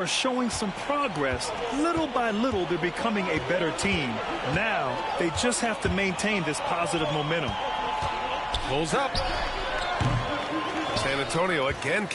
are showing some progress. Little by little, they're becoming a better team. Now, they just have to maintain this positive momentum. Pulls up. San Antonio again.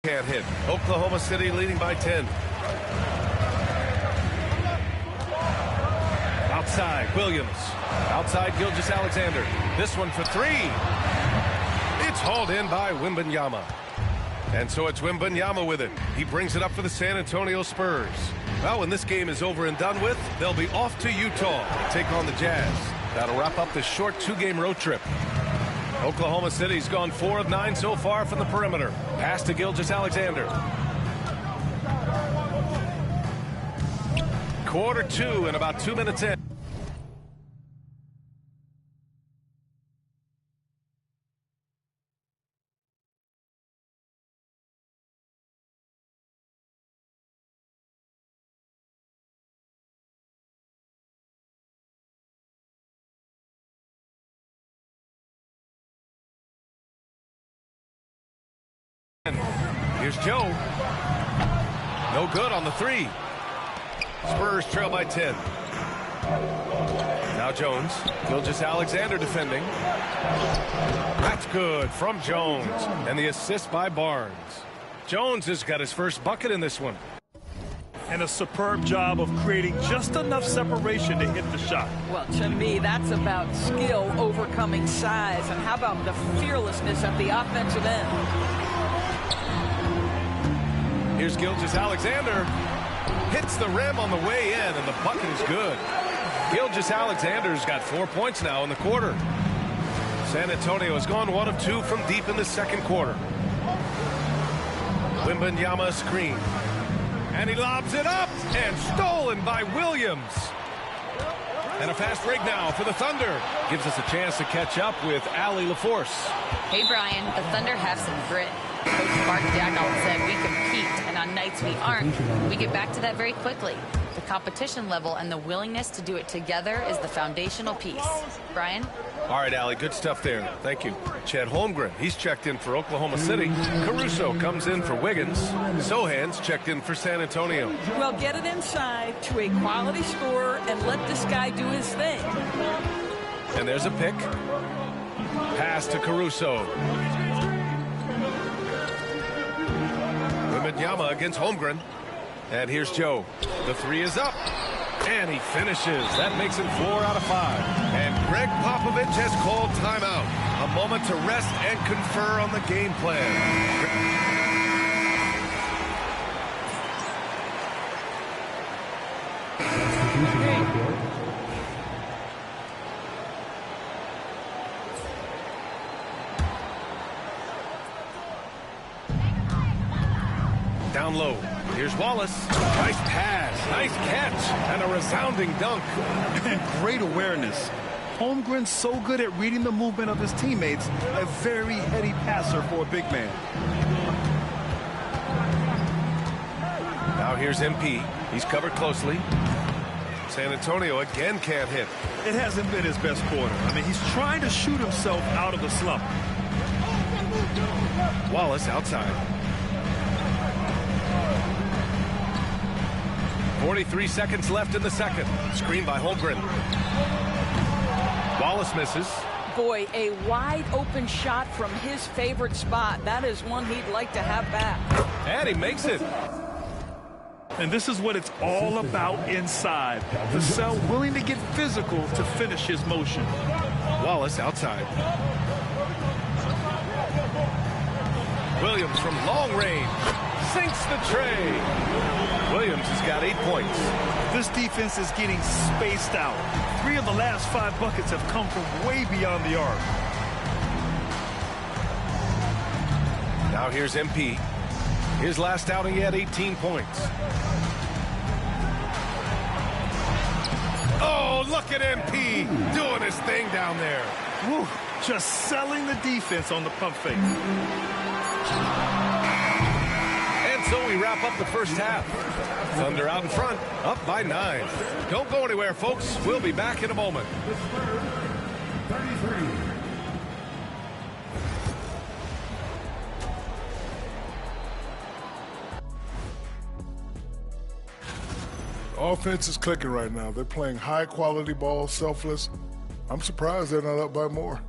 Can't hit. Oklahoma City leading by 10. Outside, Williams. Outside, Gilgeous-Alexander. This one for three. It's hauled in by Wembanyama. And so it's Wembanyama with it. He brings it up for the San Antonio Spurs. Well, when this game is over and done with, they'll be off to Utah to take on the Jazz. That'll wrap up this short two-game road trip. Oklahoma City's gone 4 of 9 so far from the perimeter. Pass to Gilgeous-Alexander. Quarter 2 and about 2 minutes in. Here's Joe. No good on the three. Spurs trail by 10. Now Jones. Gilgeous-Alexander defending. That's good from Jones. And the assist by Barnes. Jones has got his first bucket in this one. And a superb job of creating just enough separation to hit the shot. Well, to me, that's about skill overcoming size. And how about the fearlessness at the offensive end? Here's Gilgeous-Alexander. Hits the rim on the way in, and the bucket is good. Gilgeous-Alexander's got 4 points now in the quarter. San Antonio has gone 1 of 2 from deep in the second quarter. Wembanyama screen. And he lobs it up, and stolen by Williams. And a fast break now for the Thunder. Gives us a chance to catch up with Allie LaForce. Hey, Brian, the Thunder have some grit. Coach Mark Daigneault said we compete, and on nights we aren't, we get back to that very quickly. The competition level and the willingness to do it together is the foundational piece. Brian? All right, Allie, good stuff there. Thank you. Chet Holmgren, he's checked in for Oklahoma City. Caruso comes in for Wiggins. Sohan's checked in for San Antonio. Well, get it inside to a quality scorer and let this guy do his thing. And there's a pick. Pass to Caruso. Wembanyama against Holmgren. And here's Joe. The three is up. And he finishes. That makes him 4 out of 5. And Greg Popovich has called timeout. A moment to rest and confer on the game plan. Down low. Here's Wallace. Nice pass. Nice catch. And a resounding dunk. And great awareness. Holmgren's so good at reading the movement of his teammates. A very heady passer for a big man. Now here's MP. He's covered closely. San Antonio again can't hit. It hasn't been his best quarter. I mean, he's trying to shoot himself out of the slump. Wallace outside. 43 seconds left in the second. Screen by Holmgren. Wallace misses. Boy, a wide open shot from his favorite spot. That is one he'd like to have back. And he makes it. And this is what it's all about inside. Vassell willing to get physical to finish his motion. Wallace outside. Williams from long range. Sinks the tray. Williams has got 8 points. This defense is getting spaced out. 3 of the last 5 buckets have come from way beyond the arc. Now here's MP. His last outing, he had 18 points. Oh, look at MP doing his thing down there. Whew. just selling the defense on the pump fake. And so we wrap up the first half. Thunder out in front, up by 9. Don't go anywhere, folks. We'll be back in a moment. Offense is clicking right now. They're playing high-quality ball, selfless. I'm surprised they're not up by more.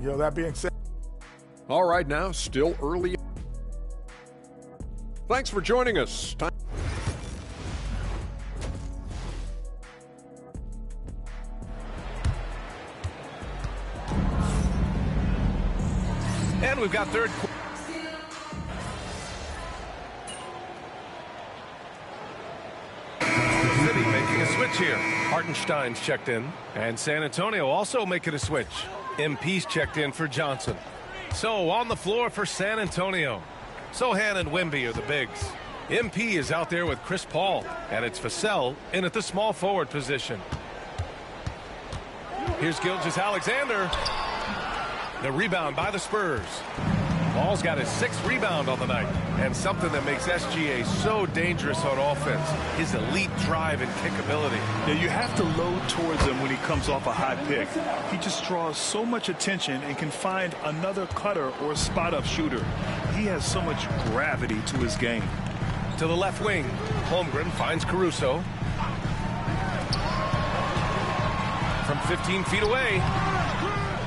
That being said. All right, now, still early. Thanks for joining us. And we've got third quarter. City making a switch here. Hartenstein's checked in. And San Antonio also making a switch. MP's checked in for Johnson. So on the floor for San Antonio. Sochan and Wemby are the bigs. MP is out there with Chris Paul. And it's Vassell in at the small forward position. Here's Gilgeous-Alexander. The rebound by the Spurs. Paul's got his 6th rebound on the night. And something that makes SGA so dangerous on offense, his elite drive and kickability. Yeah, you have to load towards him when he comes off a high pick. He just draws so much attention and can find another cutter or spot-up shooter. He has so much gravity to his game. To the left wing, Holmgren finds Caruso. From 15 feet away,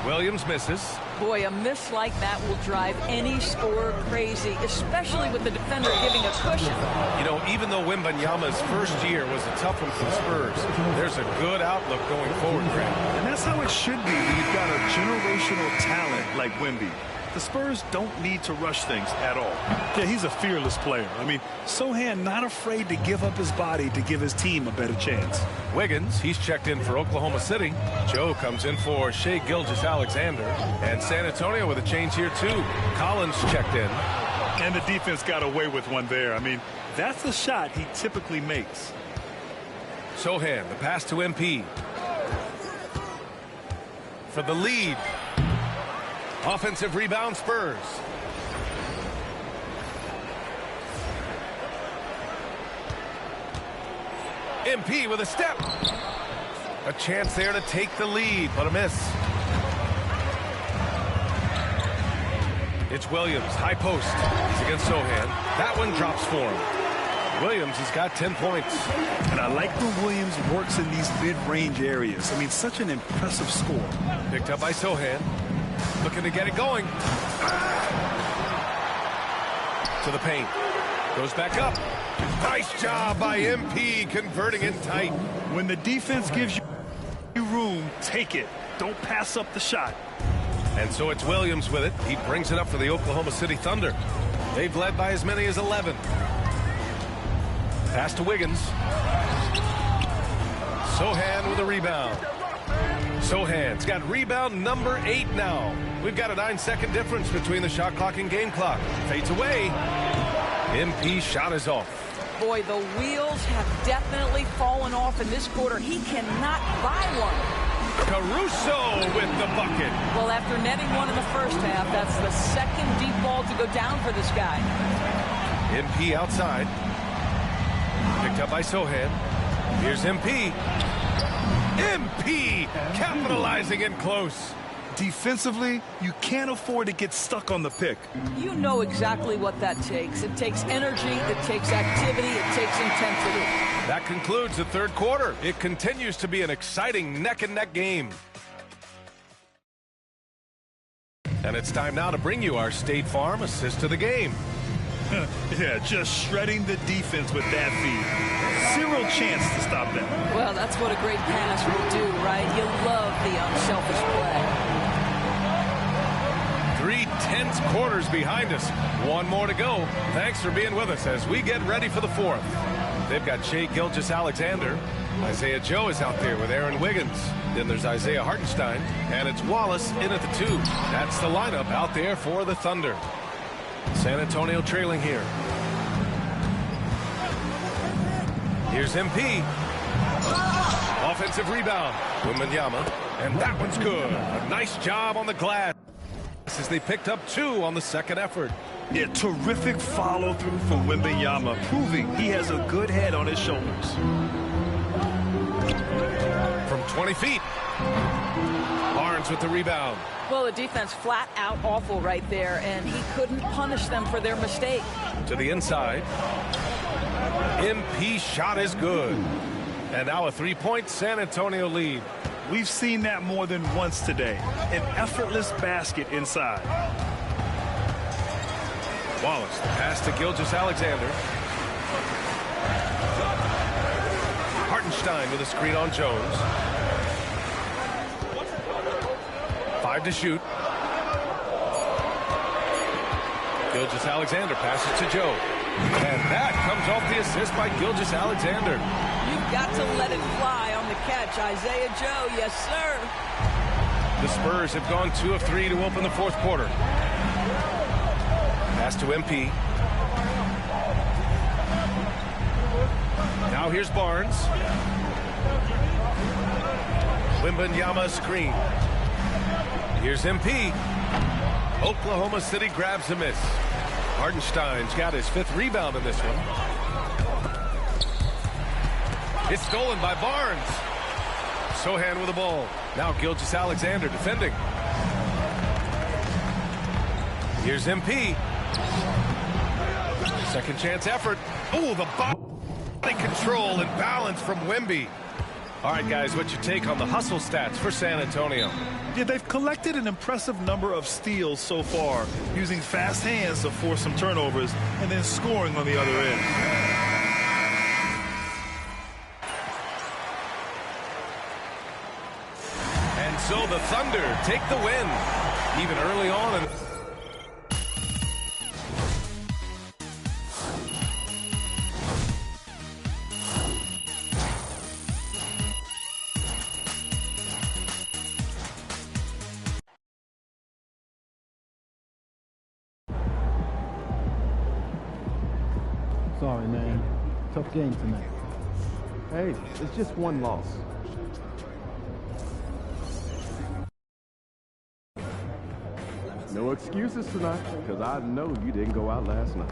Williams misses. Boy, a miss like that will drive any scorer crazy, especially with the defender giving a cushion. You know, even though Wembanyama's first year was a tough one for the Spurs, there's a good outlook going forward, Greg. And that's how it should be when you've got a generational talent like Wemby. The Spurs don't need to rush things at all. Yeah, he's a fearless player. I mean, Sochan not afraid to give up his body to give his team a better chance. Wiggins, he's checked in for Oklahoma City. Joe comes in for Shai Gilgeous-Alexander. And San Antonio with a change here, too. Collins checked in. And the defense got away with one there. I mean, that's the shot he typically makes. Sochan, the pass to MP. For the lead. Offensive rebound, Spurs. MP with a step. A chance there to take the lead, but a miss. It's Williams, high post. He's against Sochan. That one drops for him. Williams has got 10 points. And I like when Williams works in these mid-range areas. I mean, such an impressive score. Picked up by Sochan. Looking to get it going. To the paint. Goes back up. Nice job by MP converting it tight. When the defense gives you room, take it. Don't pass up the shot. And so it's Williams with it. He brings it up for the Oklahoma City Thunder. They've led by as many as 11. Pass to Wiggins. Sochan with a rebound. Sochan's got rebound number 8 now. We've got a 9-second difference between the shot clock and game clock. Fades away. MP shot is off. Boy, the wheels have definitely fallen off in this quarter. He cannot buy one. Caruso with the bucket. Well, after netting one in the first half, that's the second deep ball to go down for this guy. MP outside. Picked up by Sochan. Here's MP. MP capitalizing in close. Defensively, you can't afford to get stuck on the pick. You know exactly what that takes. It takes energy, it takes activity, it takes intensity. That concludes the third quarter. It continues to be an exciting neck-and-neck game. And it's time now to bring you our State Farm assist to the game. Yeah, just shredding the defense with that feed. Zero chance to stop that. Well, that's what a great pass will do, right? You love the unselfish play. 3 tense quarters behind us. One more to go. Thanks for being with us as we get ready for the fourth. They've got Shai Gilgeous-Alexander. Isaiah Joe is out there with Aaron Wiggins. Then there's Isaiah Hartenstein. And it's Wallace in at the 2. That's the lineup out there for the Thunder. San Antonio trailing here. Here's MP. Offensive rebound. Wembanyama. And that one's good. A nice job on the glass as they picked up 2 on the second effort. Yeah, terrific follow-through from Wembanyama, proving he has a good head on his shoulders. From 20 feet. Barnes with the rebound. Well, the defense flat out awful right there, and he couldn't punish them for their mistake. To the inside. MP shot is good. And now a 3-point San Antonio lead. We've seen that more than once today. An effortless basket inside. Wallace, the pass to Gilgeous-Alexander. Hartenstein with a screen on Jones. 5 to shoot. Gilgeous-Alexander passes to Joe. And that comes off the assist by Gilgeous-Alexander. You've got to let it fly on the catch, Isaiah Joe. Yes, sir. The Spurs have gone 2 of 3 to open the fourth quarter. Pass to MP. Now here's Barnes. Wembanyama screen. Here's MP. Oklahoma City grabs a miss. Hartenstein's got his 5th rebound in this one. It's stolen by Barnes. Sochan with the ball. Now Gilgeous-Alexander defending. Here's MP. Second chance effort. Oh, the body control and balance from Wemby. All right, guys, what's your take on the hustle stats for San Antonio? Yeah, they've collected an impressive number of steals so far, using fast hands to force some turnovers and then scoring on the other end. And so the Thunder take the win, even early on. Sorry, man. Tough game tonight. Hey, it's just one loss. No excuses tonight, because I know you didn't go out last night.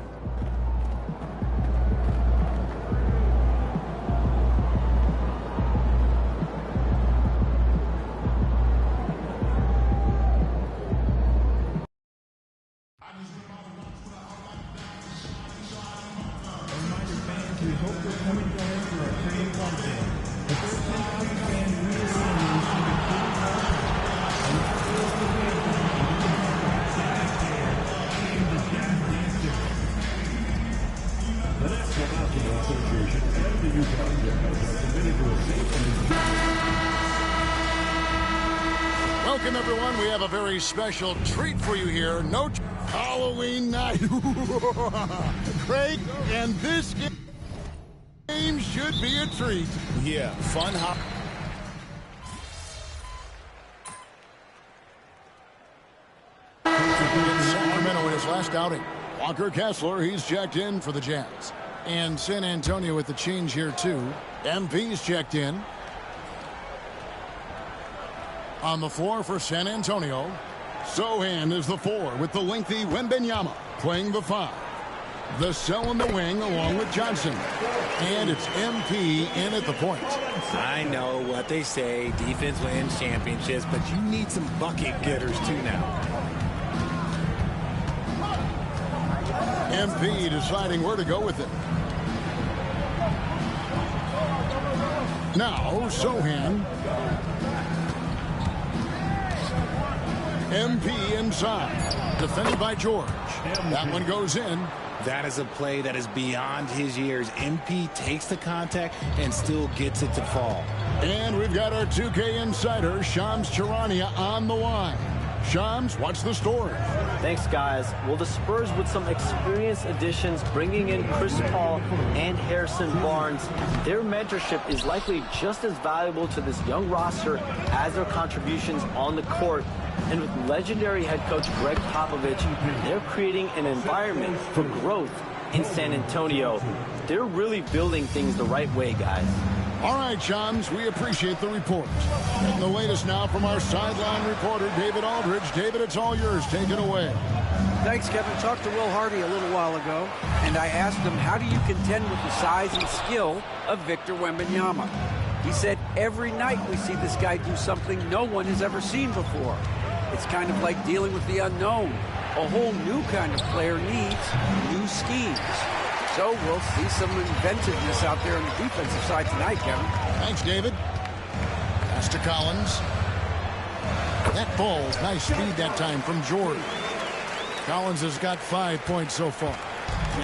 Welcome, everyone. We have a very special treat for you here. No Halloween night. Craig, and this game should be a treat. Yeah, fun. In Sacramento in his last outing. Walker Kessler, he's checked in for the Jazz. And San Antonio with the change here, too. MP's checked in. On the floor for San Antonio, Sochan is the 4 with the lengthy Wembanyama playing the 5. The cell in the wing along with Johnson. And it's MP in at the point. I know what they say, defense wins championships, but you need some bucket getters too now. MP deciding where to go with it. Now, Sochan. MP inside. Defended by George. That one goes in. That is a play that is beyond his years. MP takes the contact and still gets it to fall. And we've got our 2K insider, Shams Charania, on the line. Shams, what's the story? Thanks, guys. Well, the Spurs with some experienced additions, bringing in Chris Paul and Harrison Barnes, their mentorship is likely just as valuable to this young roster as their contributions on the court. And with legendary head coach Greg Popovich, they're creating an environment for growth in San Antonio. They're really building things the right way, guys. All right, Shams, we appreciate the report. And the latest now from our sideline reporter, David Aldridge. David, it's all yours. Take it away. Thanks, Kevin. Talked to Will Hardy a little while ago, and I asked him, how do you contend with the size and skill of Victor Wembanyama? He said, every night we see this guy do something no one has ever seen before. It's kind of like dealing with the unknown. A whole new kind of player needs new schemes. So we'll see some inventiveness out there on the defensive side tonight, Kevin. Thanks, David. Pass to Collins. That ball, nice speed that time from Jordan. Collins has got 5 points so far.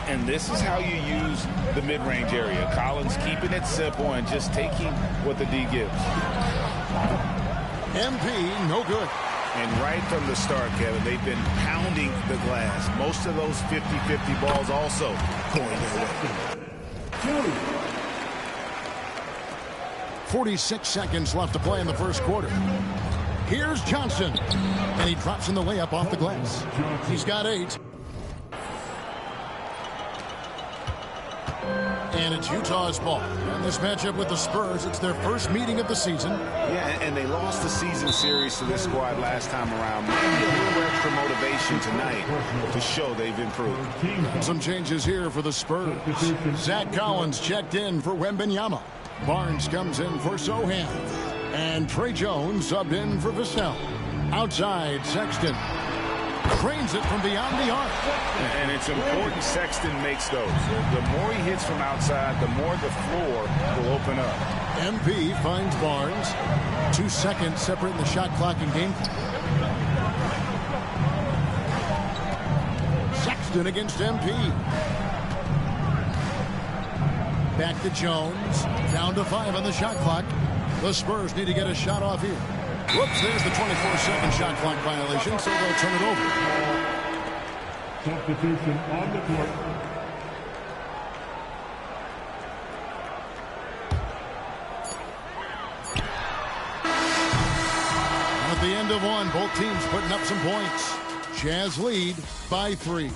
And this is how you use the mid-range area. Collins keeping it simple and just taking what the D gives. MP, no good. And right from the start, Kevin, they've been pounding the glass. Most of those 50-50 balls also going their way. 46 seconds left to play in the first quarter. Here's Johnson. And he drops in the layup off the glass. He's got 8. And it's Utah's ball. And this matchup with the Spurs, it's their first meeting of the season. Yeah, and they lost the season series to this squad last time around. Maybe a little extra motivation tonight to show they've improved. And some changes here for the Spurs. Zach Collins checked in for Wembanyama. Barnes comes in for Sohan. And Trey Jones subbed in for Vassell. Outside, Sexton cranes it from beyond the arc. And it's important Sexton makes those. The more he hits from outside, the more the floor will open up. MP finds Barnes. 2 seconds separating the shot clock and game. Sexton against MP. Back to Jones. Down to 5 on the shot clock. The Spurs need to get a shot off here. Whoops, there's the 24-second shot clock violation, so they'll turn it over. Substitution on the court. At the end of one, both teams putting up some points. Jazz lead by 3.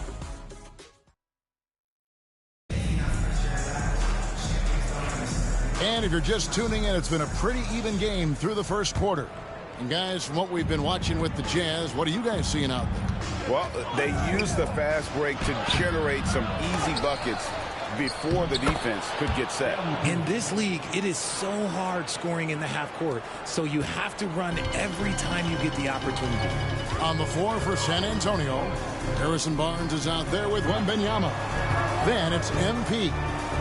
And if you're just tuning in, it's been a pretty even game through the first quarter. And guys, from what we've been watching with the Jazz, what are you guys seeing out there? Well, they use the fast break to generate some easy buckets before the defense could get set. In this league, it is so hard scoring in the half court, so you have to run every time you get the opportunity. On the floor for San Antonio, Harrison Barnes is out there with Wembanyama. Then it's MP.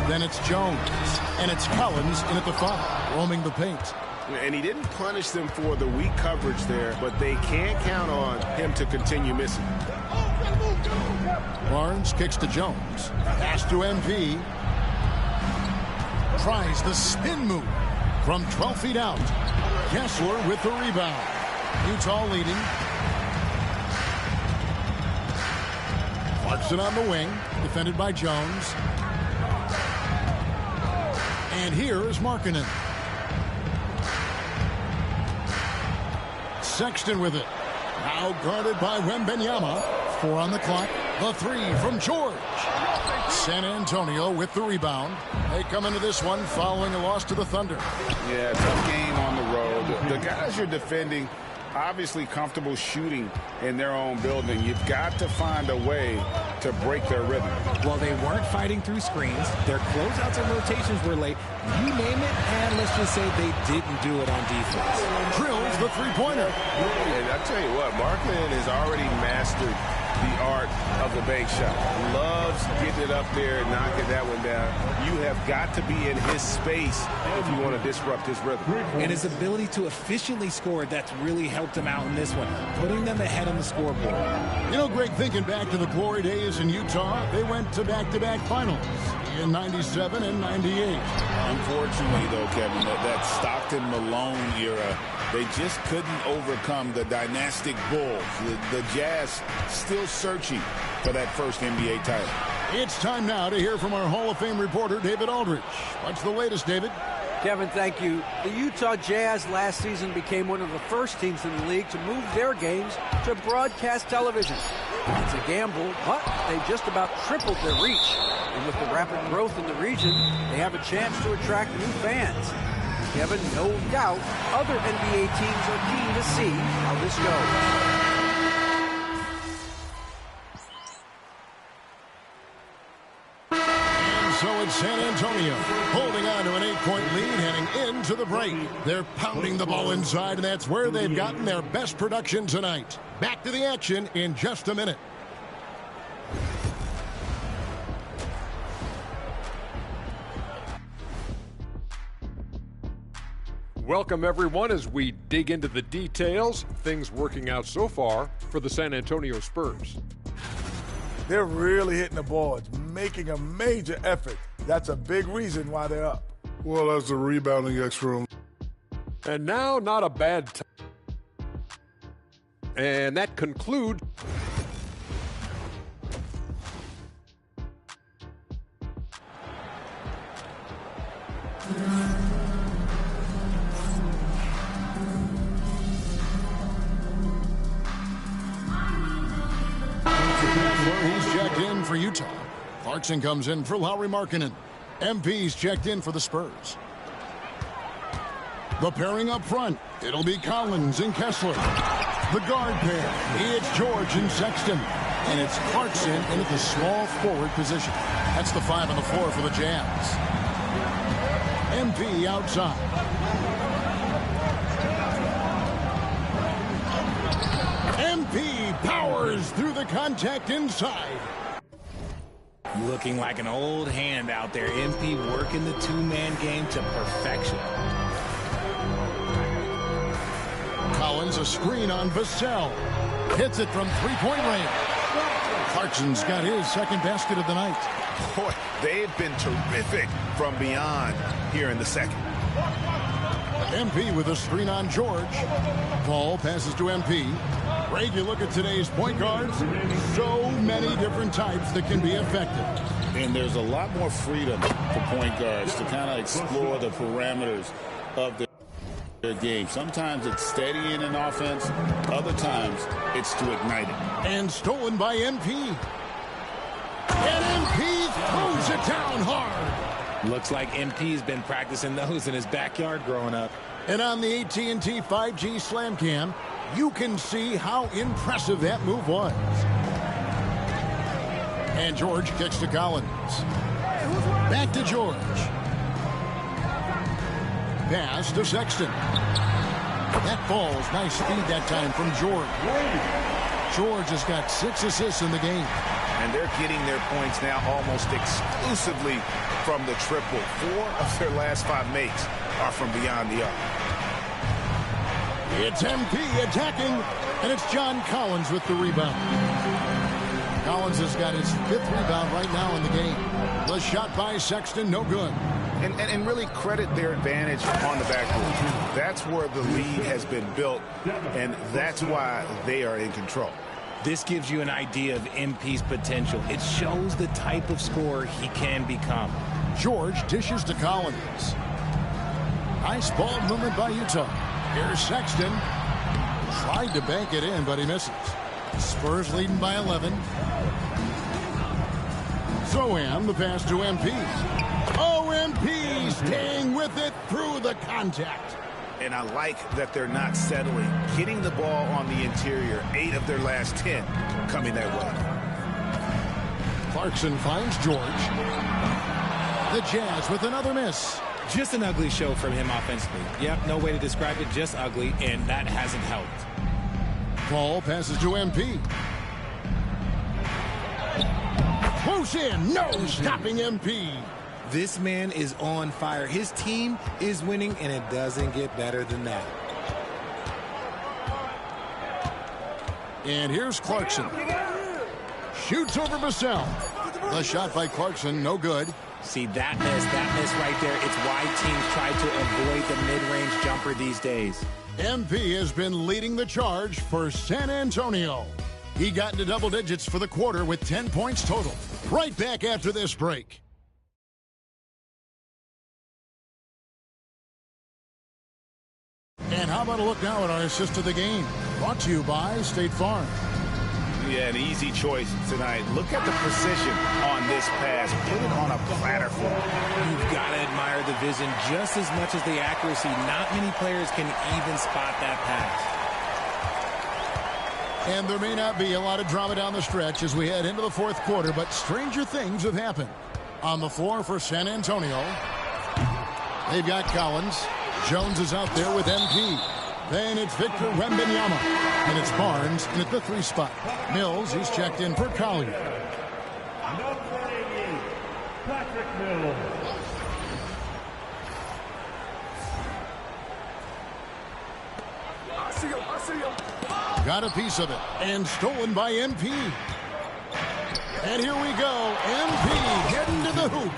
Then it's Jones. And it's Collins in at the 5, roaming the paint. And he didn't punish them for the weak coverage there, but they can't count on him to continue missing. Barnes kicks to Jones. Pass to MP. Tries the spin move from 12 feet out. Kessler with the rebound. Utah leading. Clarkson on the wing, defended by Jones. And here is Markkanen. Sexton with it. Now guarded by Wembanyama. 4 on the clock. The 3 from George. San Antonio with the rebound. They come into this one following a loss to the Thunder. Yeah, tough game on the road. The guys you're defending obviously comfortable shooting in their own building. You've got to find a way to break their rhythm. Well, they weren't fighting through screens. Their closeouts and rotations were late. You name it, and let's just say they didn't do it on defense. Drills the three-pointer. And I tell you what, Markkanen has already mastered the art of the bank shot. Loves getting it up there and knocking that one down. You have got to be in his space if you want to disrupt his rhythm. And his ability to efficiently score, that's really helped him out in this one, putting them ahead on the scoreboard. You know, Greg, thinking back to the glory days in Utah, they went to back-to-back finals in 97 and 98. Unfortunately, though, Kevin, that Stockton-Malone era, they just couldn't overcome the dynastic Bulls. The Jazz still searching for that first NBA title. It's time now to hear from our Hall of Fame reporter, David Aldridge. What's the latest, David? Kevin, thank you. The Utah Jazz last season became one of the first teams in the league to move their games to broadcast television. It's a gamble, but they just about tripled their reach. And with the rapid growth in the region, they have a chance to attract new fans. Kevin, no doubt, other NBA teams are keen to see how this goes. So it's San Antonio holding on to an 8-point lead heading into the break. They're pounding the ball inside, and that's where they've gotten their best production tonight. Back to the action in just a minute. Welcome, everyone, as we dig into the details. Things working out so far for the San Antonio Spurs. They're really hitting the ball. It's making a major effort. That's a big reason why they're up. Well, that's the rebounding extra. And now, not a bad time. And that concludes. He's checked in for Utah. Clarkson comes in for Lauri Markkanen. MP's checked in for the Spurs. The pairing up front, it'll be Collins and Kessler. The guard pair, it's George and Sexton. And it's Clarkson in at the small forward position. That's the 5 on the floor for the Jazz. MP outside. MP powers through the contact inside. Looking like an old hand out there. MP working the two-man game to perfection. Collins a screen on Vassell. Hits it from three-point range. Clarkson's got his second basket of the night. Boy, they've been terrific from beyond here in the second. MP with a screen on George. Paul passes to MP. Ray, you look at today's point guards, so many different types that can be effective. And there's a lot more freedom for point guards to kind of explore the parameters of their game. Sometimes it's steadying an offense. Other times it's to ignite it. And stolen by MP. And MP throws it down hard. Looks like MP's been practicing those in his backyard growing up. And on the AT&T 5G Slam Cam, you can see how impressive that move was. And George kicks to Collins. Back to George. Pass to Sexton. That falls. Nice speed that time from George. George has got 6 assists in the game. And they're getting their points now almost exclusively from the triple. 4 of their last 5 makes are from beyond the arc. It's MP attacking, and it's John Collins with the rebound. Collins has got his 5th rebound right now in the game. The shot by Sexton, no good. And really credit their advantage on the backboard. That's where the lead has been built, and that's why they are in control. This gives you an idea of MP's potential. It shows the type of scorer he can become. George dishes to Collins. Nice ball movement by Utah. Here's Sexton. Tried to bank it in, but he misses. Spurs leading by 11. Zohan, the pass to MP. MP staying with it through the contact. And I like that they're not settling. Getting the ball on the interior, 8 of their last 10 coming that way. Clarkson finds George. The Jazz with another miss. Just an ugly show from him offensively. Yep, no way to describe it, just ugly, and that hasn't helped. Paul passes to MP. Close in, no stopping MP. This man is on fire. His team is winning, and it doesn't get better than that. And here's Clarkson. Shoots over Vassell. The shot by Clarkson, no good. See, that miss right there. It's why teams try to avoid the mid-range jumper these days. MP has been leading the charge for San Antonio. He got into double digits for the quarter with 10 points total. Right back after this break. And how about a look now at our assist of the game? Brought to you by State Farm. Yeah, an easy choice tonight. Look at the precision on this pass. Put it on a platter for him. You've got to admire the vision just as much as the accuracy. Not many players can even spot that pass. And there may not be a lot of drama down the stretch as we head into the fourth quarter, but stranger things have happened. On the floor for San Antonio, they've got Collins. Jones is out there with MP. Then it's Victor Wembanyama. And it's Barnes in at the 3 spot. Mills, he's checked in for Collier. Patrick Mills. I see him. Got a piece of it. And stolen by MP. And here we go. MP heading to the hoop.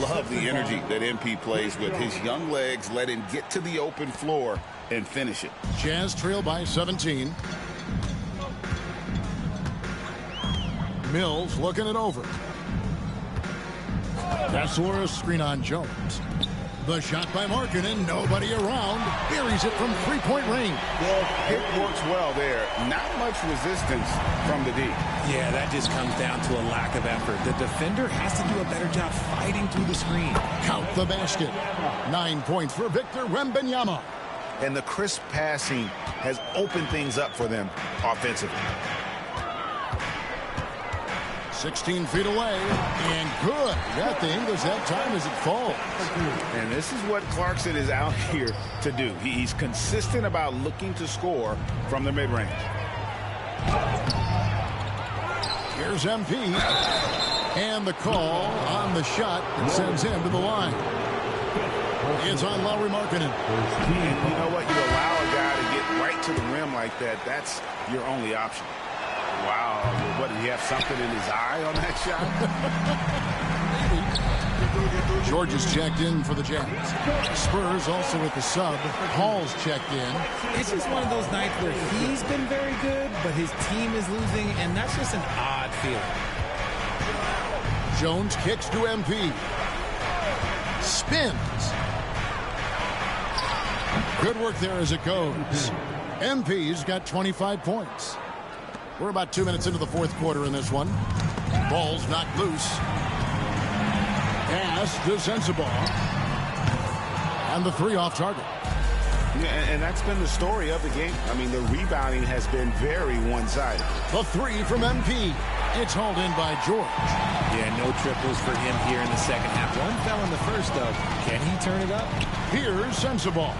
Love the energy that MP plays with. His young legs let him get to the open floor and finish it. Jazz trail by 17. Mills looking it over. Kessler, screen on Jones. The shot by Markkanen, nobody around. Buries it from three-point range. Well, it works well there. Not much resistance from the D. Yeah, that just comes down to a lack of effort. The defender has to do a better job fighting through the screen. Count the basket. 9 points for Victor Wembanyama. And the crisp passing has opened things up for them offensively. 16 feet away, and good. Got the English that time as it falls. And this is what Clarkson is out here to do. He's consistent about looking to score from the mid-range. Here's MP, and the call on the shot sends him to the line. It's on Lauri Markkanen. And you know what? You allow a guy to get right to the rim like that. That's your only option. Wow. What, did he have something in his eye on that shot? George is checked in for the Jazz. Spurs also with the sub. Hall's checked in. It's just one of those nights where he's been very good, but his team is losing, and that's just an odd feeling. Jones kicks to MP. Spins. Good work there as it goes. MP's got 25 points. We're about 2 minutes into the fourth quarter in this one. Ball's knocked loose. Pass to Sensabaugh. And the 3 off target. Yeah, and that's been the story of the game. I mean, the rebounding has been very one-sided. The 3 from MP. It's hauled in by George. Yeah, no triples for him here in the second half. One fell in the first, though. Can he turn it up? Here's Sensabaugh.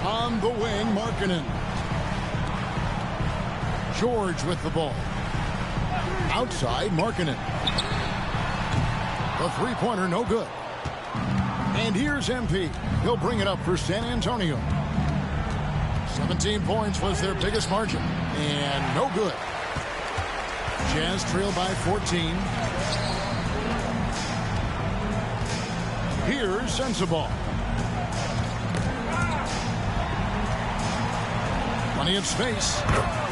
On the wing, Markkanen. George with the ball. Outside, Markkanen. The three-pointer, no good. And here's MP. He'll bring it up for San Antonio. 17 points was their biggest margin. And no good. Jazz trail by 14. Here's Sensabaugh. Plenty of space.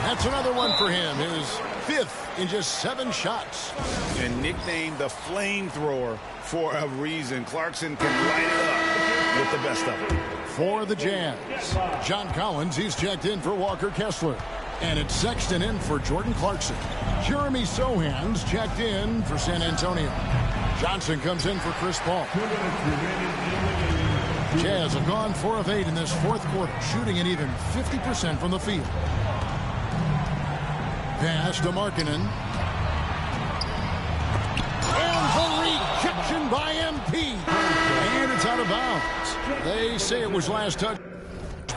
That's another one for him. His 5th in just 7 shots. And nicknamed the flamethrower for a reason. Clarkson can light it up with the best of them. For the Jazz, John Collins, he's checked in for Walker Kessler. And it's Sexton in for Jordan Clarkson. Jeremy Sohan's checked in for San Antonio. Johnson comes in for Chris Paul. Jazz have gone 4 of 8 in this fourth quarter, shooting an even 50% from the field. Pass to Markkanen. And the rejection by MP. And it's out of bounds. They say it was last touched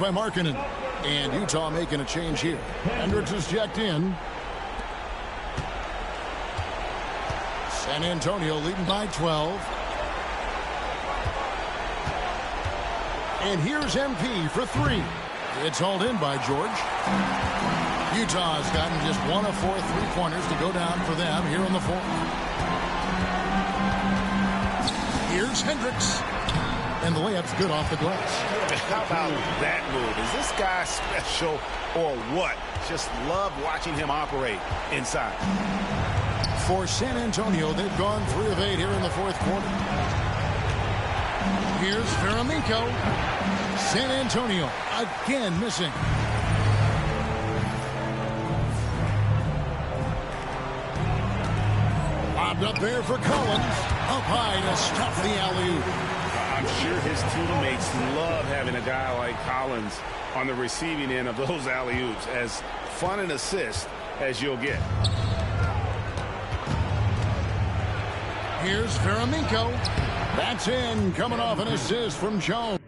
by Markkanen. And Utah making a change here. Hendricks is checked in. San Antonio leading by 12. And here's MP for 3. It's hauled in by George. Utah has gotten just 1 of 4 3-pointers to go down for them here in the fourth. Here's Hendricks. And the layup's good off the glass. How about that move? Is this guy special or what? Just love watching him operate inside. For San Antonio, they've gone 3 of 8 here in the fourth quarter. Here's Ferraminko. San Antonio again missing. Lobbed up there for Collins. Up high to stop the alley-oop. I'm sure his teammates love having a guy like Collins on the receiving end of those alley-oops. As fun an assist as you'll get. Here's Faraminko. That's in, coming off an assist from Jones.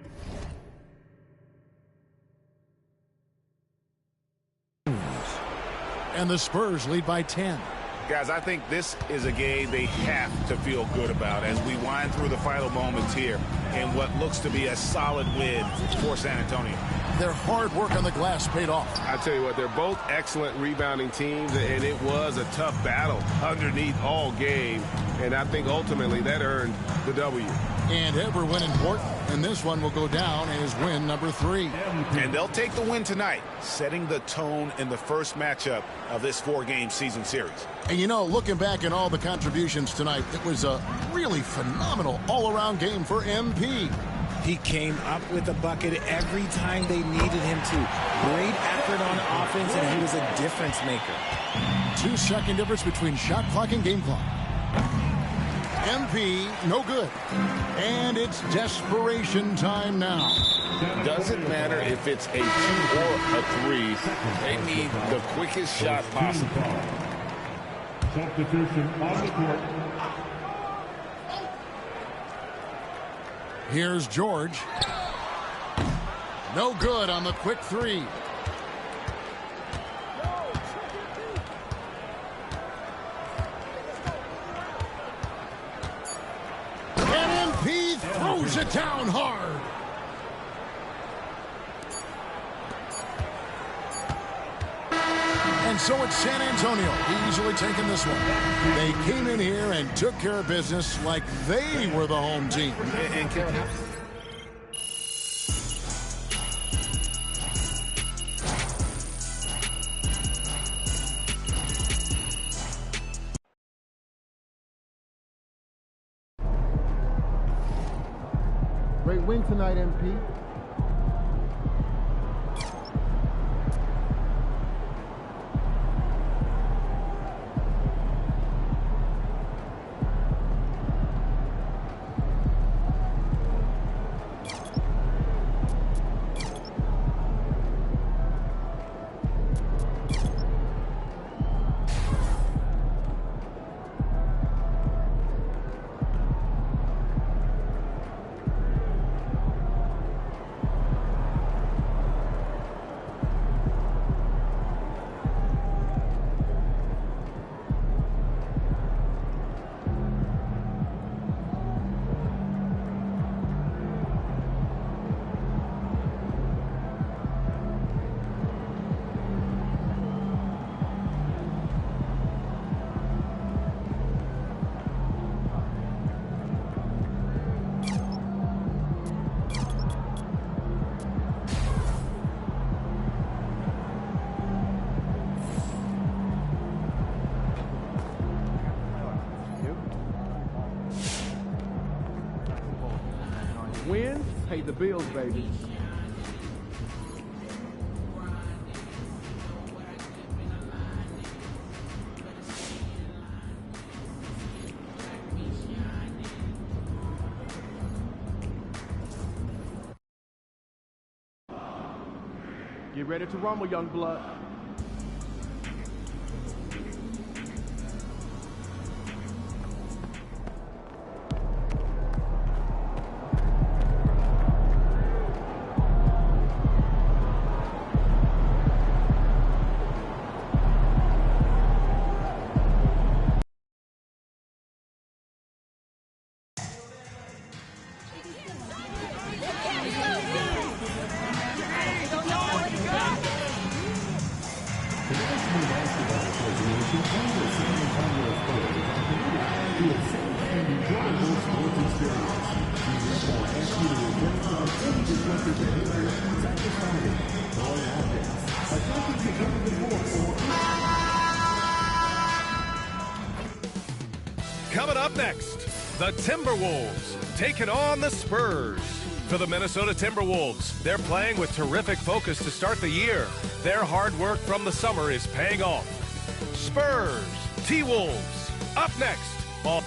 And the Spurs lead by 10. Guys, I think this is a game they have to feel good about as we wind through the final moments here in what looks to be a solid win for San Antonio. Their hard work on the glass paid off. I tell you what, they're both excellent rebounding teams, and it was a tough battle underneath all game, and I think ultimately that earned the W. And every win important, and this one will go down as win number 3. And they'll take the win tonight, setting the tone in the first matchup of this 4-game season series. And you know, looking back at all the contributions tonight, it was a really phenomenal all-around game for MP. He came up with a bucket every time they needed him to. Great effort on offense, and he was a difference maker. 2-second difference between shot clock and game clock. MP, no good. And it's desperation time now. Doesn't matter if it's a 2 or a 3. They need the quickest shot possible. Substitution on the court. Here's George. No good on the quick 3. And MP throws it down hard. And so it's San Antonio easily taking this one. They came in here and took care of business like they were the home team. Great win tonight, MP. Wins pay the bills, baby. Get ready to rumble, young blood. Coming up next, the Timberwolves taking on the Spurs. For the Minnesota Timberwolves, they're playing with terrific focus to start the year. Their hard work from the summer is paying off. Spurs, T-Wolves, up next Ball.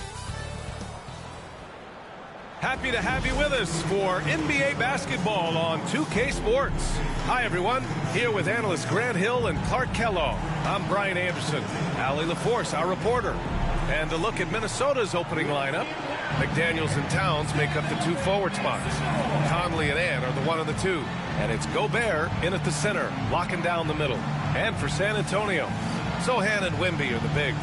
Happy to have you with us for NBA basketball on 2K Sports. Hi, everyone. Here with analysts Grant Hill and Clark Kellogg. I'm Brian Anderson. Allie LaForce, our reporter. And a look at Minnesota's opening lineup. McDaniels and Towns make up the 2 forward spots. Conley and Ann are the 1 and the 2. And it's Gobert in at the center, locking down the middle. And for San Antonio, Sohan and Wemby are the bigs.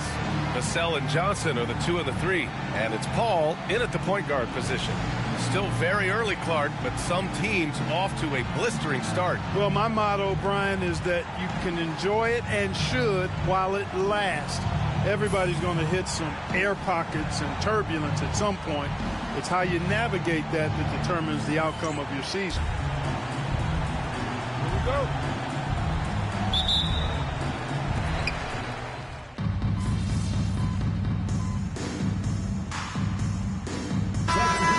Vassell and Johnson are the 2 and the 3. And it's Paul in at the point guard position. Still very early, Clark, but some teams off to a blistering start. Well, my motto, Brian, is that you can enjoy it and should while it lasts. Everybody's going to hit some air pockets and turbulence at some point. It's how you navigate that determines the outcome of your season. Here we go.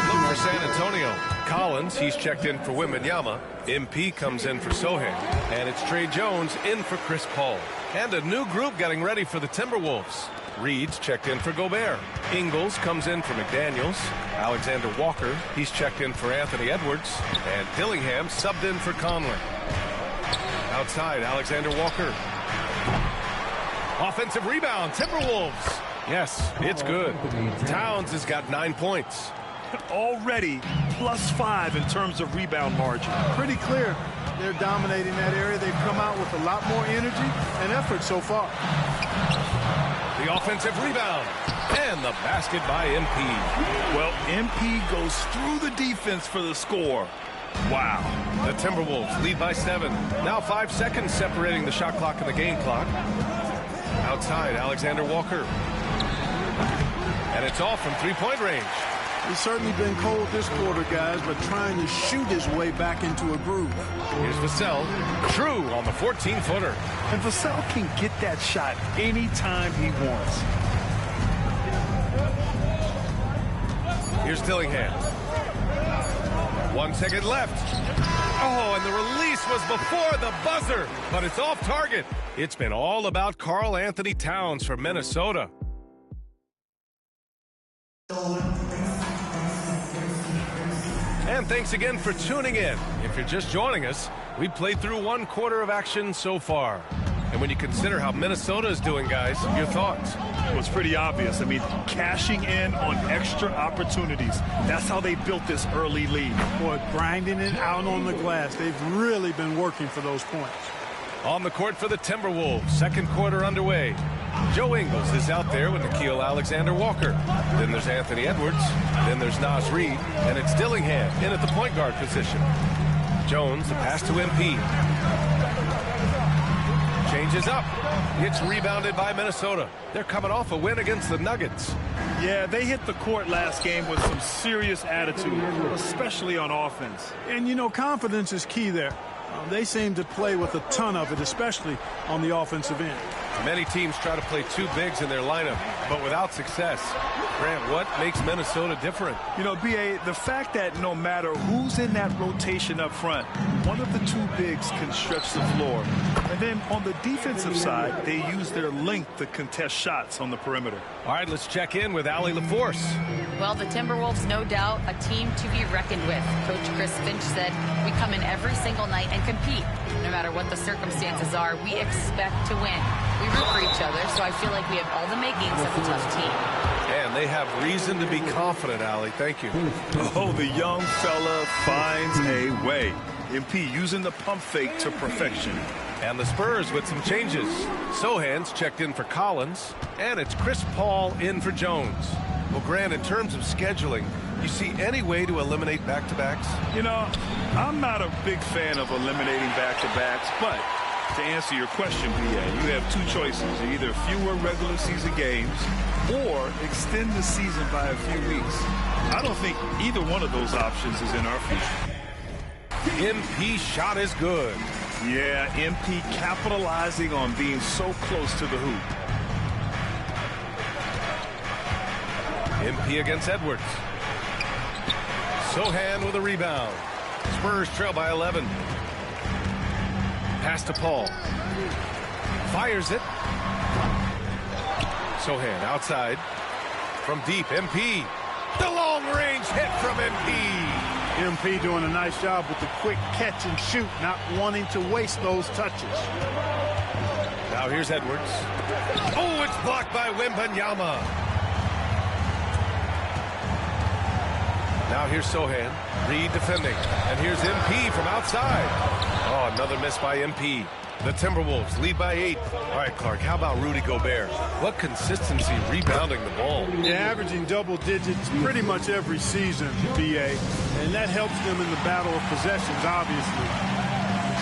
Look for San Antonio. Collins, he's checked in for Wembanyama. MP comes in for Sohan. And it's Trey Jones in for Chris Paul. And a new group getting ready for the Timberwolves. Reed's checked in for Gobert. Ingles comes in for McDaniels. Alexander Walker, he's checked in for Anthony Edwards. And Dillingham subbed in for Conley. Outside, Alexander Walker. Offensive rebound, Timberwolves. Yes, it's good. Towns has got 9 points. Already +5 in terms of rebound margin. Pretty clear. They're dominating that area. They've come out with a lot more energy and effort so far. The offensive rebound. And the basket by MP. Well, MP goes through the defense for the score. Wow. The Timberwolves lead by 7. Now 5 seconds separating the shot clock and the game clock. Outside, Alexander Walker. And it's off from 3-point range. He's certainly been cold this quarter, guys, but trying to shoot his way back into a groove. Here's Vassell. True on the 14-footer. And Vassell can get that shot anytime he wants. Here's Dillingham. 1 second left. Oh, and the release was before the buzzer, but it's off target. It's been all about Karl Anthony Towns for Minnesota. And thanks again for tuning in. If you're just joining us, we played through 1 quarter of action so far. And when you consider how Minnesota is doing, guys, your thoughts? Well, it's pretty obvious. I mean, cashing in on extra opportunities. That's how they built this early lead. Boy, grinding it out on the glass. They've really been working for those points. On the court for the Timberwolves, 2nd quarter underway. Joe Ingles is out there with Nickeil Alexander-Walker. Then there's Anthony Edwards. Then there's Naz Reid. And it's Dillingham in at the point guard position. Jones, the pass to MP. Changes up. It's rebounded by Minnesota. They're coming off a win against the Nuggets. Yeah, they hit the court last game with some serious attitude, especially on offense. And, you know, confidence is key there. They seem to play with a ton of it, especially on the offensive end. Many teams try to play 2 bigs in their lineup, but without success. Grant, what makes Minnesota different? You know, B.A., the fact that no matter who's in that rotation up front, one of the 2 bigs can stretch the floor. And then on the defensive side, they use their length to contest shots on the perimeter. All right, let's check in with Allie LaForce. Well, the Timberwolves, no doubt, a team to be reckoned with. Coach Chris Finch said, we come in every single night and compete. No matter what the circumstances are, we expect to win. We root for each other, so I feel like we have all the makings of a tough team. And they have reason to be confident, Allie. Thank you. Oh, the young fella finds a way. MP using the pump fake to perfection. And the Spurs with some changes. Sohan's checked in for Collins, and it's Chris Paul in for Jones. Well, Grant, in terms of scheduling, you see any way to eliminate back-to-backs? You know, I'm not a big fan of eliminating back-to-backs, but to answer your question, B.A., you have 2 choices. Either fewer regular season games or extend the season by a few weeks. I don't think either one of those options is in our future. MP shot is good. Yeah, MP capitalizing on being so close to the hoop. MP against Edwards. Sohan with a rebound. Spurs trail by 11. Pass to Paul. Fires it. Sohan outside. From deep, MP. The long-range hit from MP. MP doing a nice job with the quick catch and shoot, not wanting to waste those touches. Now here's Edwards. Oh, it's blocked by Wembanyama. Now here's Sohan. Reed defending. And here's MP from outside. Oh, another miss by MP. The Timberwolves lead by 8. All right, Clark, how about Rudy Gobert? What consistency rebounding the ball. Yeah, averaging double digits pretty much every season, BA. And that helps them in the battle of possessions, obviously.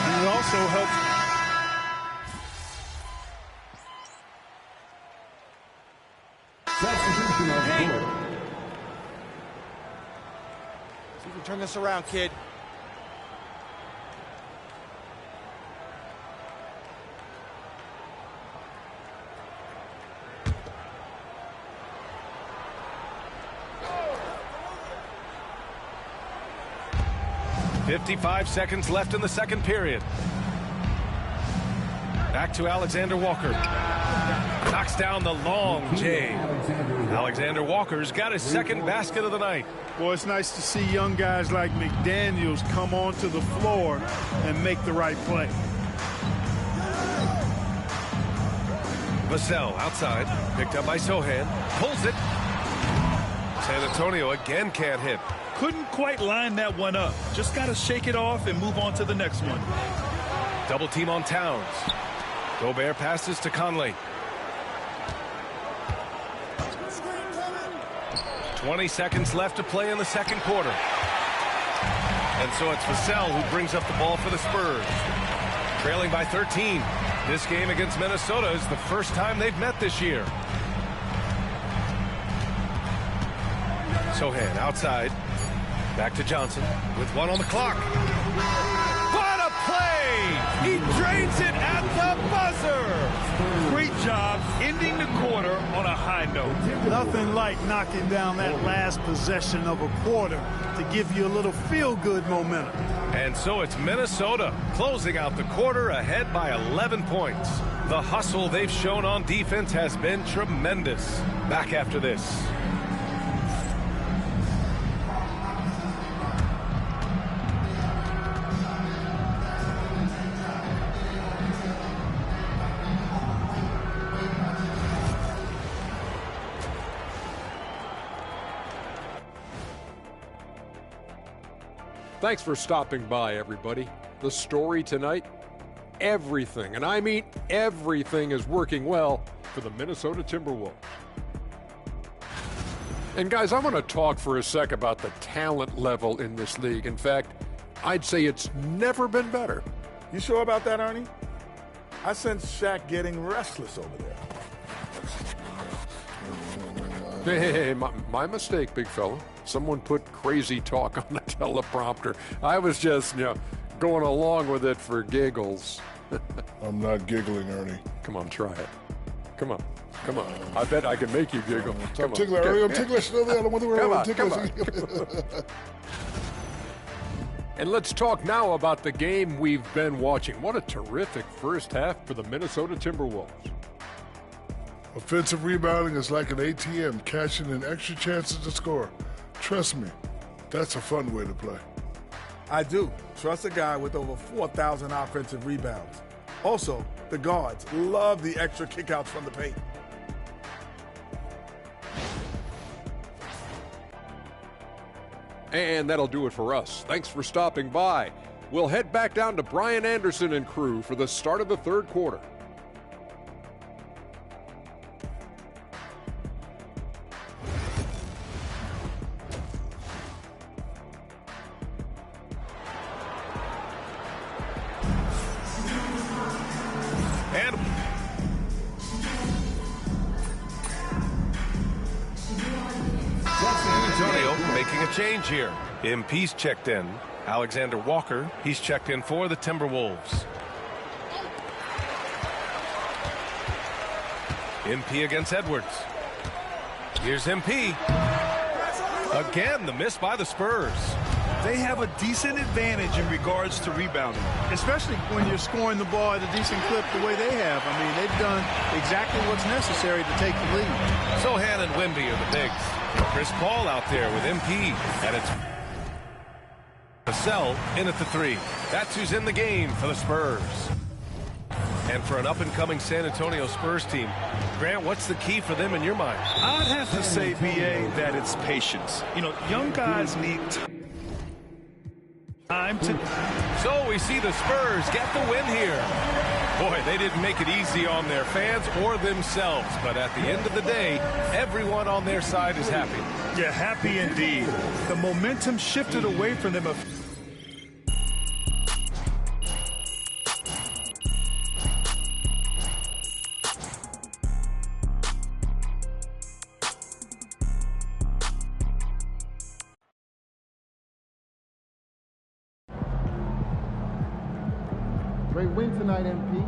And it also helps. Substitution on the board. See if you can turn this around, kid. .55 seconds left in the second period. Back to Alexander Walker. Knocks down the long J. Alexander Walker's got his second basket of the night. Well, it's nice to see young guys like McDaniels come onto the floor and make the right play. Vassell outside. Picked up by Sohan. Pulls it. San Antonio again can't hit. Couldn't quite line that one up. Just got to shake it off and move on to the next one. Double team on Towns. Gobert passes to Conley. 20 seconds left to play in the second quarter. And so it's Vassell who brings up the ball for the Spurs. Trailing by 13. This game against Minnesota is the first time they've met this year. Sohan outside. Back to Johnson with one on the clock. What a play! He drains it at the buzzer! Great job ending the quarter on a high note. Nothing like knocking down that last possession of a quarter to give you a little feel-good momentum. And so it's Minnesota closing out the quarter ahead by 11 points. The hustle they've shown on defense has been tremendous. Back after this. Thanks for stopping by, everybody. The story tonight, everything, and I mean everything, is working well for the Minnesota Timberwolves. And guys, I want to talk for a sec about the talent level in this league. In fact, I'd say it's never been better. You sure about that, Ernie? I sense Shaq getting restless over there. Hey, my mistake, big fella. Someone put crazy talk on the teleprompter. I was just, going along with it for giggles. I'm not giggling, Ernie. Come on, try it. Come on. I bet I can make you giggle. I'm ticklish, Ernie. I'm ticklish. Come on. And let's talk now about the game we've been watching. What a terrific first half for the Minnesota Timberwolves. Offensive rebounding is like an ATM, cashing in extra chances to score. Trust me, that's a fun way to play. I do. Trust a guy with over 4,000 offensive rebounds. Also, the guards love the extra kickouts from the paint. And that'll do it for us. Thanks for stopping by. We'll head back down to Brian Anderson and crew for the start of the third quarter. Change here. MP's checked in. Alexander Walker, he's checked in for the Timberwolves. MP against Edwards. Here's MP. Again, the miss by the Spurs. they have a decent advantage in regards to rebounding. Especially when you're scoring the ball at a decent clip the way they have. I mean, they've done exactly what's necessary to take the lead. Sochan and Wemby are the bigs. Chris Paul out there with MP at its Vassell in at the 3. That's who's in the game for the Spurs. And for an up-and-coming San Antonio Spurs team, Grant, what's the key for them in your mind? I'd have to say, B.A., that it's patience. You know, young guys need time to... So we see the Spurs get the win here. Boy, they didn't make it easy on their fans or themselves, but at the end of the day, everyone on their side is happy. Yeah, happy indeed. The momentum shifted away from them. Great win tonight, MP.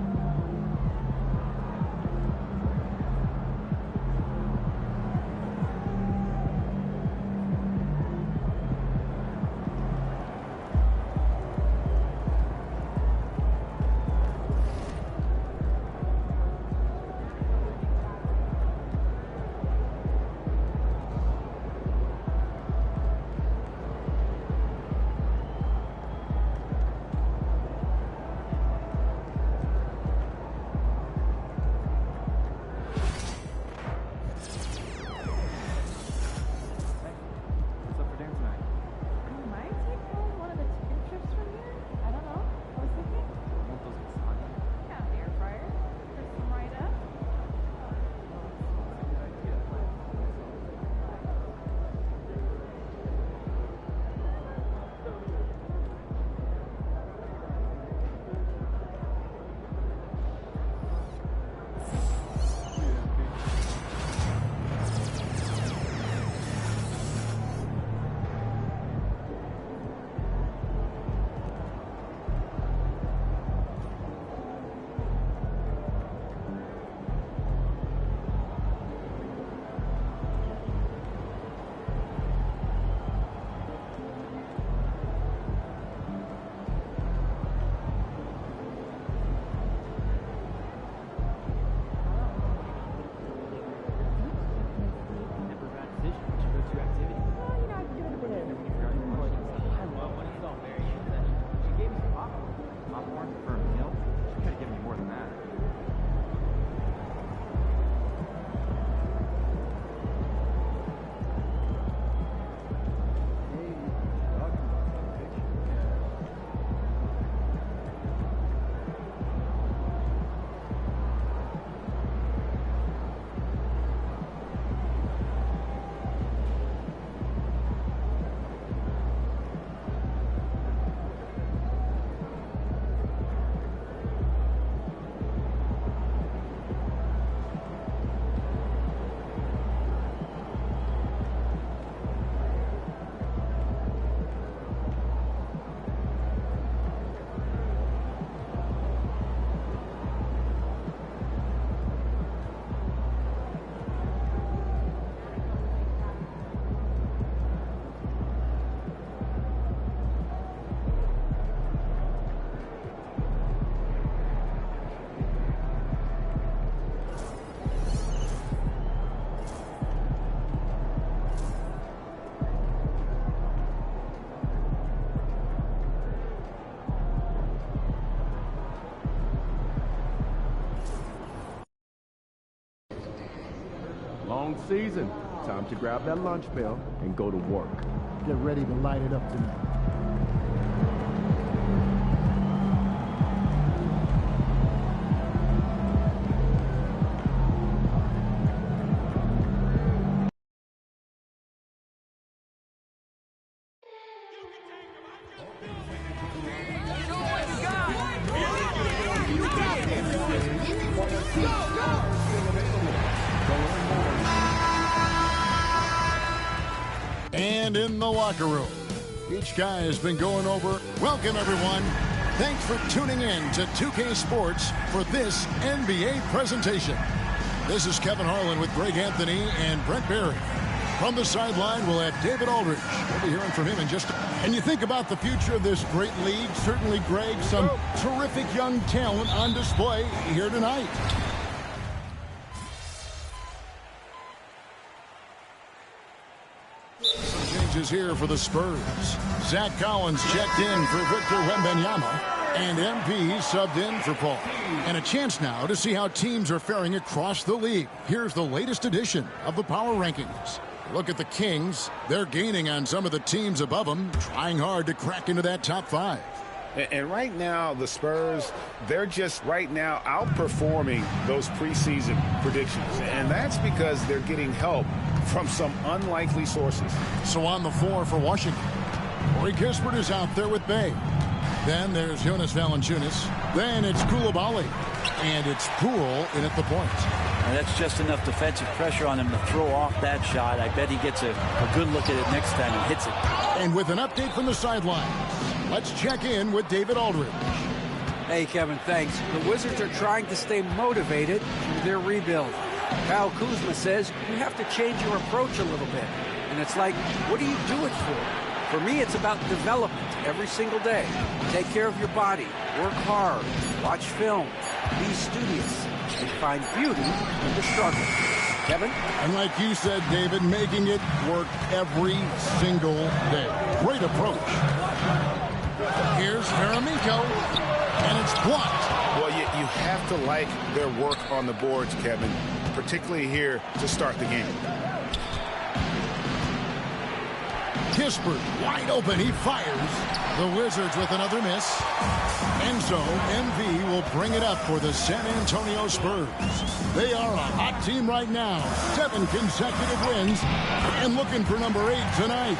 Long season. Time to grab that lunch bell and go to work. Get ready to light it up tonight. And in the locker room, each guy has been going over. Welcome, everyone. Thanks for tuning in to 2K Sports for this NBA presentation. This is Kevin Harlan with Greg Anthony and Brent Barry. From the sideline, we'll have David Aldridge. We'll be hearing from him in just a minute. And you think about the future of this great league, certainly, Greg, some terrific young talent on display here tonight. Some changes here for the Spurs. Zach Collins checked in for Victor Wembanyama. And MP subbed in for Paul. And a chance now to see how teams are faring across the league. Here's the latest edition of the Power Rankings. Look at the Kings. They're gaining on some of the teams above them, trying hard to crack into that top 5. And right now, the Spurs, they're just right now outperforming those preseason predictions. And that's because they're getting help from some unlikely sources. So on the floor for Washington, Corey Kispert is out there with Bay. Then there's Jonas Valanciunas. Then it's Coulibaly. And it's Poole in at the point. And that's just enough defensive pressure on him to throw off that shot. I bet he gets a good look at it next time and hits it. And with an update from the sidelines, let's check in with David Aldridge. Hey, Kevin, thanks. The Wizards are trying to stay motivated through their rebuild. Kyle Kuzma says you have to change your approach a little bit. And it's like, what do you do it for? For me, it's about development every single day. Take care of your body, work hard, watch film, be studious, and find beauty in the struggle. Kevin? And like you said, David, making it work every single day. Great approach. Here's Ferramenko, and it's blocked. Well, you have to like their work on the boards, Kevin, particularly here to start the game. Kispert wide open. He fires. The Wizards with another miss. And so MV will bring it up for the San Antonio Spurs. They are a hot team right now. 7 consecutive wins and looking for number 8 tonight.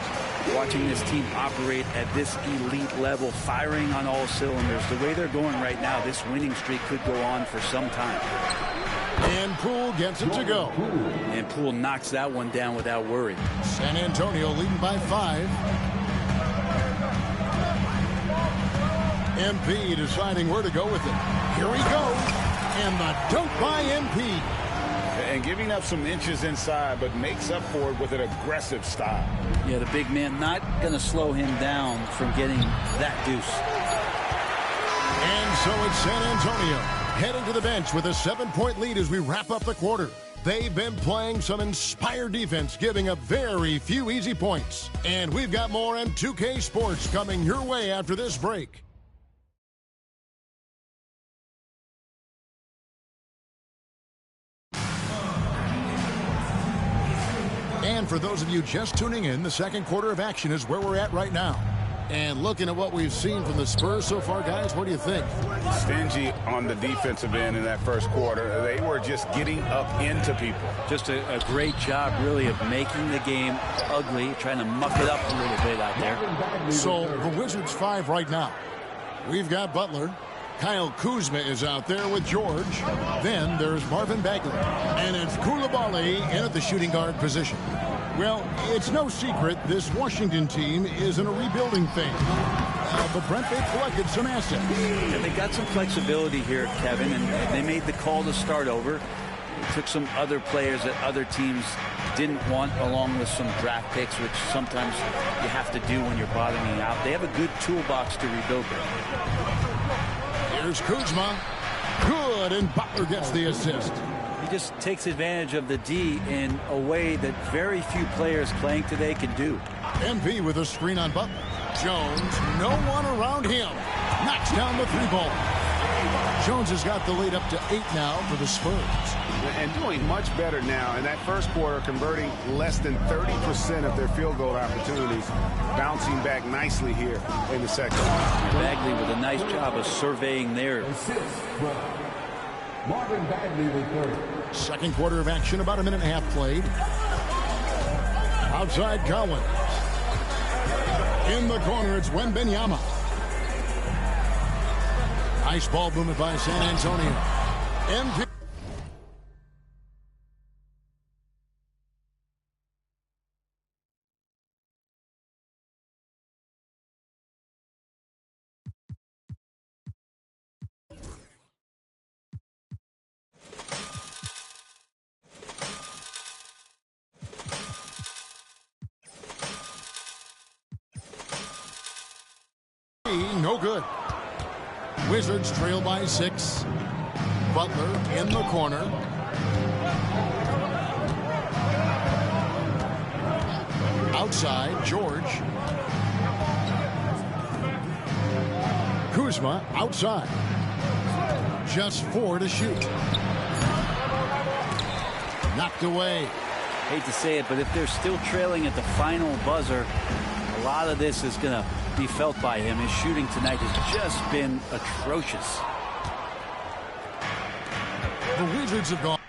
Watching this team operate at this elite level, firing on all cylinders. The way they're going right now, this winning streak could go on for some time. And Poole gets it to go. And Poole knocks that one down without worry. San Antonio leading by 5. MP deciding where to go with it. Here he goes. And the dunk by MP. And giving up some inches inside, but makes up for it with an aggressive style. Yeah, the big man not going to slow him down from getting that deuce. And so it's San Antonio heading to the bench with a 7-point lead as we wrap up the quarter. They've been playing some inspired defense, giving up very few easy points. And we've got more M2K Sports coming your way after this break. And for those of you just tuning in, the second quarter of action is where we're at right now. And looking at what we've seen from the Spurs so far, guys, what do you think? Stingy on the defensive end in that first quarter. They were just getting up into people. Just a great job, really, of making the game ugly, trying to muck it up a little bit out there. So the Wizards 5 right now. We've got Butler. Kyle Kuzma is out there with George. Then there's Marvin Bagley. And it's Coulibaly in at the shooting guard position. Well, it's no secret this Washington team is in a rebuilding phase. But Brent, they've collected some assets. Yeah, they got some flexibility here, Kevin, and they made the call to start over. They took some other players that other teams didn't want, along with some draft picks, which sometimes you have to do when you're bottoming out. They have a good toolbox to rebuild them. Here's Kuzma. Good, and Butler gets the assist. He just takes advantage of the D in a way that very few players playing today can do. MP with a screen on Butler. Jones, no one around him. Knocks down the 3-ball. Jones has got the lead up to 8 now for the Spurs. And doing much better now in that first quarter, converting less than 30% of their field goal opportunities, bouncing back nicely here in the second. Bagley with a nice job of surveying there. Marvin Bagley with 30. Second quarter of action, about a minute and a half played. Outside Collins. In the corner, it's Wembanyama. Nice ball movement by San Antonio. MP. good. Wizards trail by 6. Butler in the corner. Outside, George. Kuzma outside. Just 4 to shoot. Knocked away. Hate to say it, but if they're still trailing at the final buzzer, a lot of this is going to be felt by him. His shooting tonight has just been atrocious. The Wizards have gone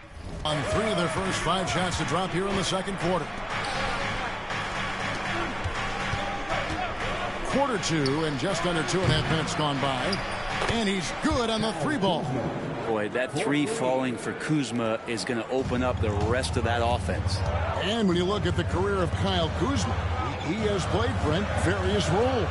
on 3 of their first 5 shots to drop here in the second quarter. Quarter 2 and just under 2.5 minutes gone by. And he's good on the 3 ball. Boy, that 3 falling for Kuzma is going to open up the rest of that offense. And when you look at the career of Kyle Kuzma, he has played, Brent, various roles.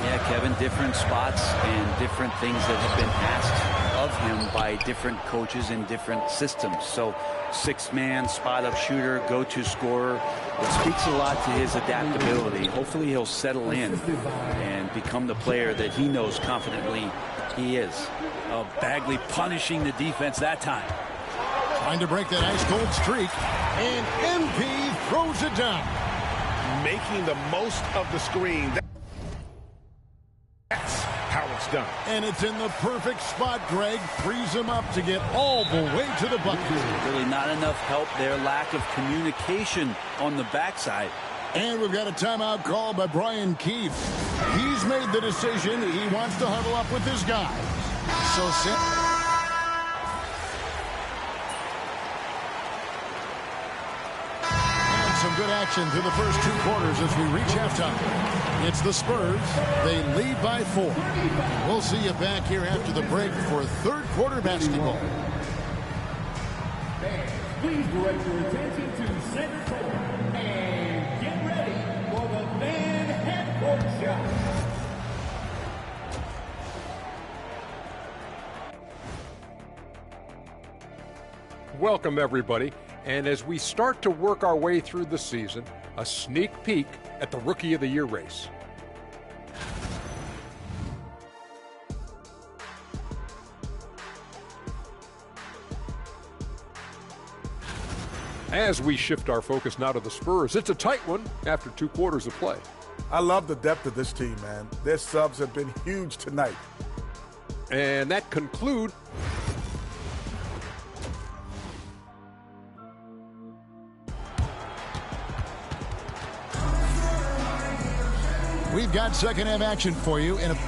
Yeah, Kevin, different spots and different things that have been asked of him by different coaches in different systems. So 6-man, spot-up shooter, go-to scorer. It speaks a lot to his adaptability. Hopefully he'll settle in and become the player that he knows confidently he is. Bagley punishing the defense that time. Trying to break that ice-cold streak. And MP throws it down. Making the most of the screen. That's how it's done. And it's in the perfect spot. Greg frees him up to get all the way to the bucket. Really not enough help there. Lack of communication on the backside. And we've got a timeout call by Brian Keefe. He's made the decision. He wants to huddle up with his guys. So some good action through the first 2 quarters as we reach halftime. It's the Spurs. They lead by 4. We'll see you back here after the break for 3rd quarter basketball. Please direct your attention to center court and get ready for the man half-court shot. Welcome, everybody. And as we start to work our way through the season, a sneak peek at the Rookie of the Year race. As we shift our focus now to the Spurs, it's a tight one after 2 quarters of play. I love the depth of this team, man. Their subs have been huge tonight. And that concludes. We've got second half action for you in a for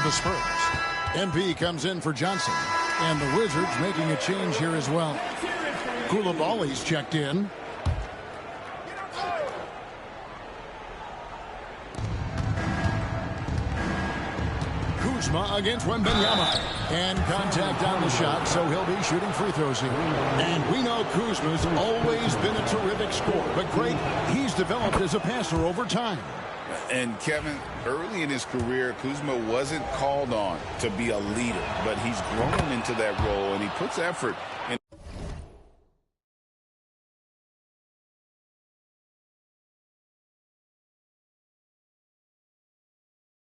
the Spurs. MP comes in for Johnson. And the Wizards making a change here as well. Koulibaly's checked in. Kuzma against Wembanyama. And contact on the shot, so he'll be shooting free throws here. And we know Kuzma's always been a terrific scorer, but Greg, he's developed as a passer over time. And Kevin, early in his career, Kuzma wasn't called on to be a leader, but he's grown into that role, and he puts effort in.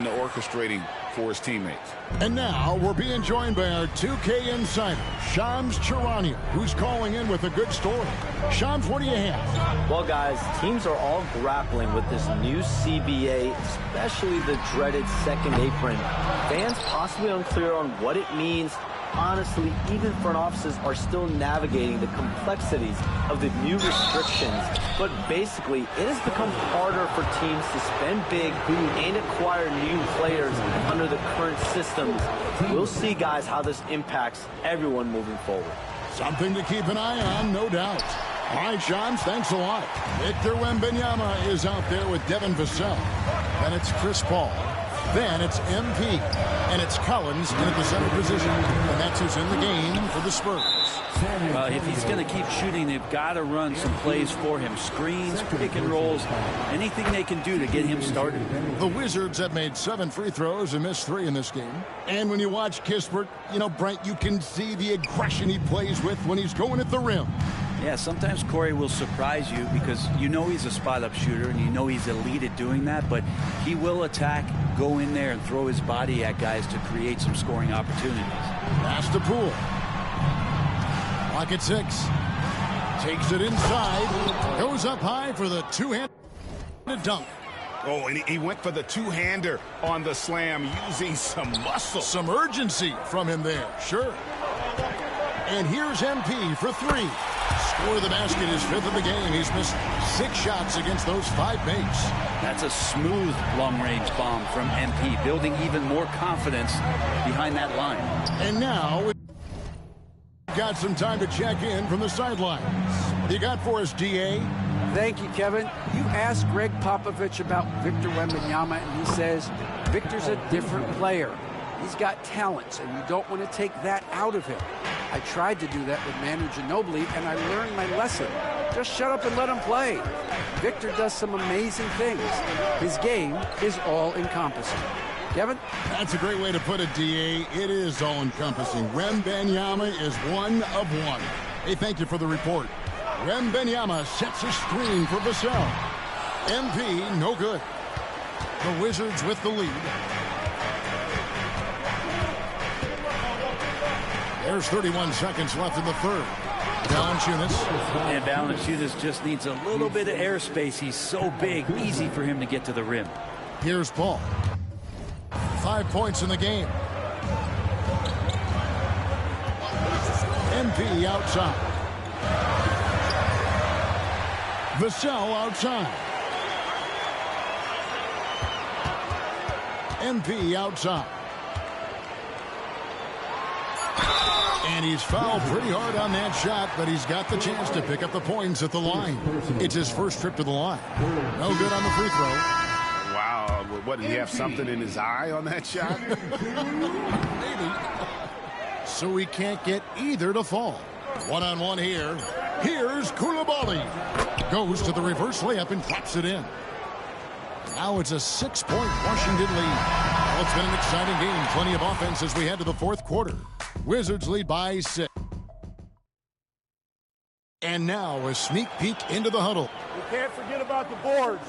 Orchestrating for his teammates. And now we're being joined by our 2K insider, Shams Charania, who's calling in with a good story. Shams, what do you have? Well, guys, teams are all grappling with this new CBA, especially the dreaded second apron. Fans possibly unclear on what it means. Honestly, even front offices are still navigating the complexities of the new restrictions. But basically, it has become harder for teams to spend big and acquire new players under the current systems. We'll see, guys, how this impacts everyone moving forward. Something to keep an eye on, no doubt. All right, Shams, thanks a lot. Victor Wembanyama is out there with Devin Vassell. Then it's Chris Paul. Then it's MP. And it's Collins in at the center position. And that's who's in the game for the Spurs. Well, if he's going to keep shooting, they've got to run some plays for him. Screens, pick and rolls, anything they can do to get him started. The Wizards have made 7 free throws and missed 3 in this game. And when you watch Kispert, you know, Brent, you can see the aggression he plays with when he's going at the rim. Yeah, sometimes Corey will surprise you because you know he's a spot-up shooter and you know he's elite at doing that, but he will attack, go in there, and throw his body at guys to create some scoring opportunities. Pass to Poole. Clock at 6. Takes it inside. Goes up high for the two-handed dunk. Oh, and he went for the two-hander on the slam using some muscle. Some urgency from him there, sure. And here's MP for 3. Score the basket, his 5th of the game. He's missed 6 shots against those 5 makes. That's a smooth long-range bomb from MP, building even more confidence behind that line. And now we've got some time to check in from the sidelines. You got for us, DA? Thank you, Kevin. You asked Greg Popovich about Victor Wembanyama, and he says Victor's a different player. He's got talents, and you don't want to take that out of him. I tried to do that with Manu Ginobili, and I learned my lesson. Just shut up and let him play. Victor does some amazing things. His game is all-encompassing. Kevin? That's a great way to put it, DA. It is all-encompassing. Wembanyama is one of one. Hey, thank you for the report. Wembanyama sets a screen for Vassell. MP, no good. The Wizards with the lead. There's 31 seconds left in the third. Valanciunas. And Valanciunas just needs a little bit of airspace. He's so big, easy for him to get to the rim. Here's Paul. 5 points in the game. MP outside. Vassell outside. MP outside. And he's fouled pretty hard on that shot, but he's got the chance to pick up the points at the line. It's his first trip to the line. No good on the free throw. Wow, what, did he have something in his eye on that shot? Maybe. So he can't get either to fall. One-on-one here. Here's Coulibaly. Goes to the reverse layup and drops it in. Now it's a 6-point Washington lead. Well, it's been an exciting game. Plenty of offense as we head to the fourth quarter. Wizards lead by 6. And now a sneak peek into the huddle. You can't forget about the boards.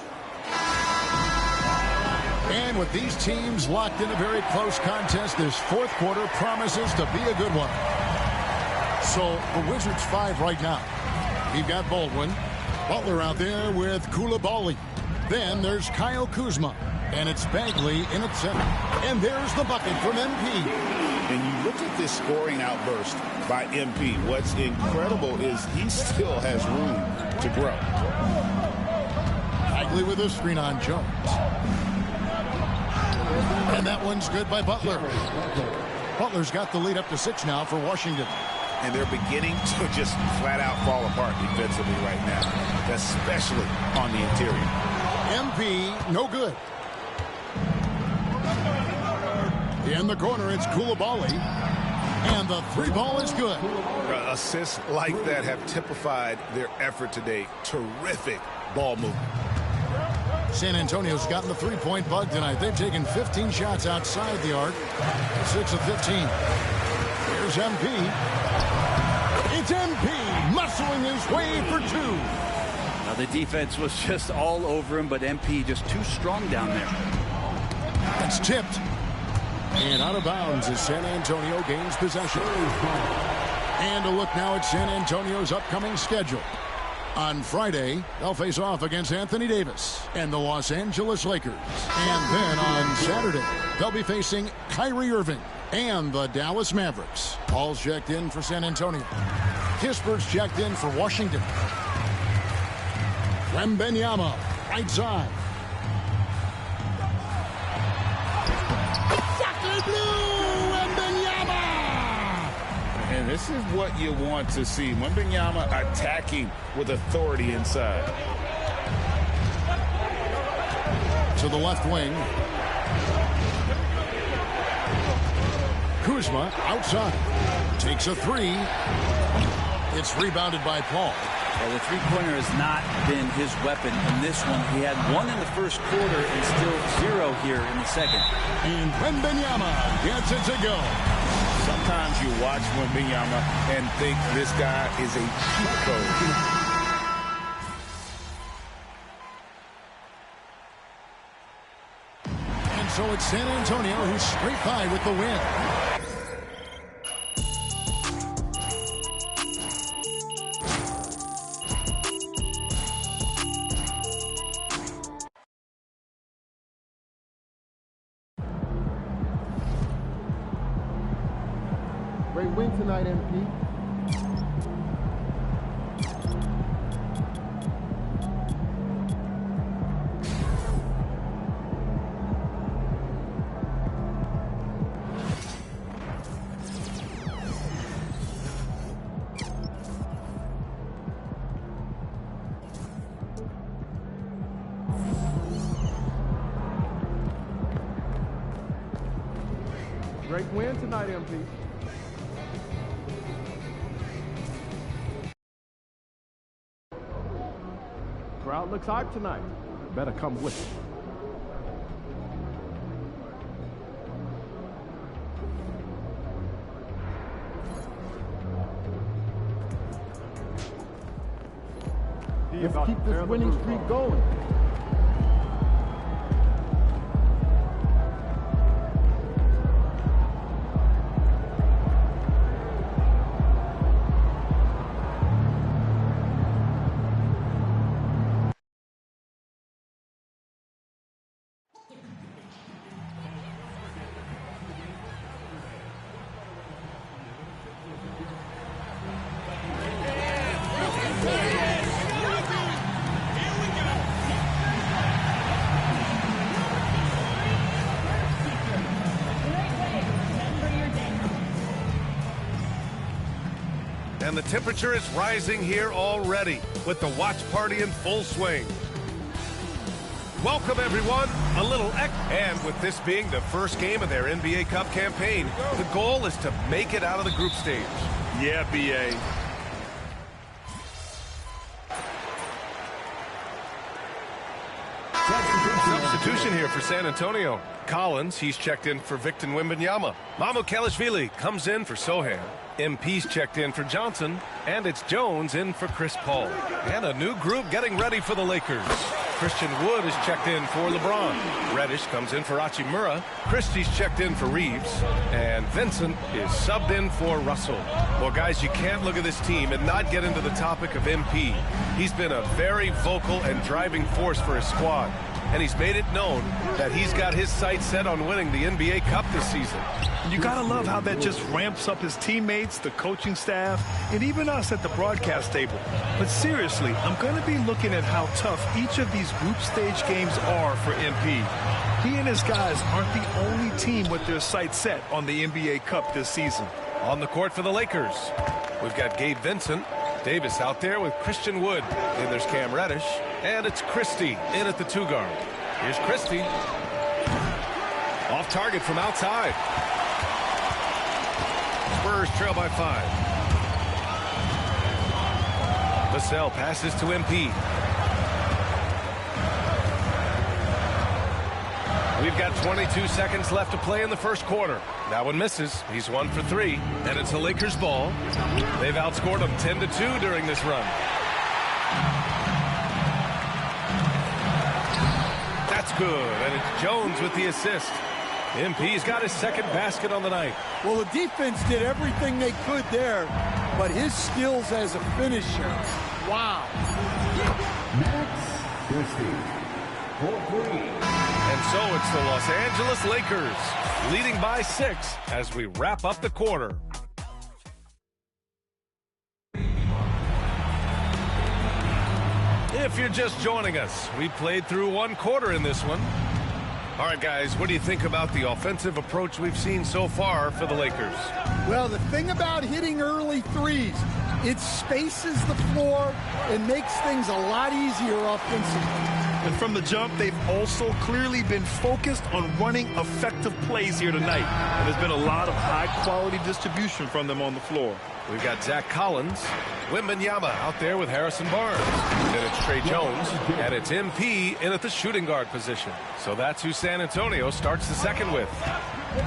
And with these teams locked in a very close contest, this fourth quarter promises to be a good one. So the Wizards 5 right now. You've got Baldwin. Butler out there with Coulibaly. Then there's Kyle Kuzma. And it's Bagley in at center. And there's the bucket from MP. And you look at this scoring outburst by MP. What's incredible is he still has room to grow. Bagley with a screen on Jones. And that one's good by Butler. Butler's got the lead up to 6 now for Washington. And they're beginning to just flat out fall apart defensively right now, especially on the interior. MP, no good. In the corner, it's Coulibaly. And the 3 ball is good. Assists like that have typified their effort today. Terrific ball movement. San Antonio's gotten the 3-point bug tonight. They've taken 15 shots outside the arc. 6 of 15. Here's MP. It's MP muscling his way for 2. Now the defense was just all over him, but MP just too strong down there. It's tipped. And out of bounds as San Antonio gains possession. And a look now at San Antonio's upcoming schedule. On Friday, they'll face off against Anthony Davis and the Los Angeles Lakers. And then on Saturday, they'll be facing Kyrie Irving and the Dallas Mavericks. Paul's checked in for San Antonio. Kispert's checked in for Washington. Wembanyama, right side. Blue, Wembanyama! And this is what you want to see. Wembanyama attacking with authority inside. To the left wing. Kuzma outside. Takes a 3. It's rebounded by Paul. Well, the three-pointer has not been his weapon in this one. He had 1 in the first quarter and still 0 here in the second. And Wembanyama gets it to go. sometimes you watch Wembanyama and think this guy is a cheat code. So it's San Antonio who's straight by with the win. Great win tonight, MP. Great win tonight, MP. Crowd looks hyped tonight. Better come with it. Let's keep this winning streak going. And the temperature is rising here already with the watch party in full swing. Welcome, everyone. A little and with this being the first game of their NBA Cup campaign, the goal is to make it out of the group stage. Yeah, BA. Substitution here for San Antonio. Collins, he's checked in for Victor Wembanyama. Mamukelashvili comes in for Sohan. MP's checked in for Johnson. And it's Jones in for Chris Paul. And a new group getting ready for the Lakers. Christian Wood is checked in for LeBron. Reddish comes in for Hachimura. Christie's checked in for Reeves. And Vincent is subbed in for Russell. Well, guys, you can't look at this team and not get into the topic of MP. He's been a very vocal and driving force for his squad. And he's made it known that he's got his sights set on winning the NBA Cup this season. You gotta love how that just ramps up his teammates, the coaching staff, and even us at the broadcast table. But seriously, I'm gonna be looking at how tough each of these group stage games are for MP. He and his guys aren't the only team with their sights set on the NBA Cup this season. On the court for the Lakers, we've got Gabe Vincent. Davis out there with Christian Wood. And there's Cam Reddish. And it's Christie in at the 2 guard. Here's Christie. Off target from outside. Spurs trail by 5. Vassell passes to MP. We've got 22 seconds left to play in the first quarter. That one misses. He's 1 for 3. And it's the Lakers' ball. They've outscored them 10-2 during this run. That's good. And it's Jones with the assist. MP's got his second basket on the night. Well, the defense did everything they could there, but his skills as a finisher, wow. Max Christie for 3. And so it's the Los Angeles Lakers leading by 6 as we wrap up the quarter. If you're just joining us, we played through 1 quarter in this one. All right, guys, what do you think about the offensive approach we've seen so far for the Lakers? Well, the thing about hitting early threes, it spaces the floor and makes things a lot easier offensively. And from the jump, they've also clearly been focused on running effective plays here tonight. And there's been a lot of high-quality distribution from them on the floor. We've got Zach Collins, Wembanyama out there with Harrison Barnes. Then it's Trey Jones, and it's MP in at the shooting guard position. So that's who San Antonio starts the second with.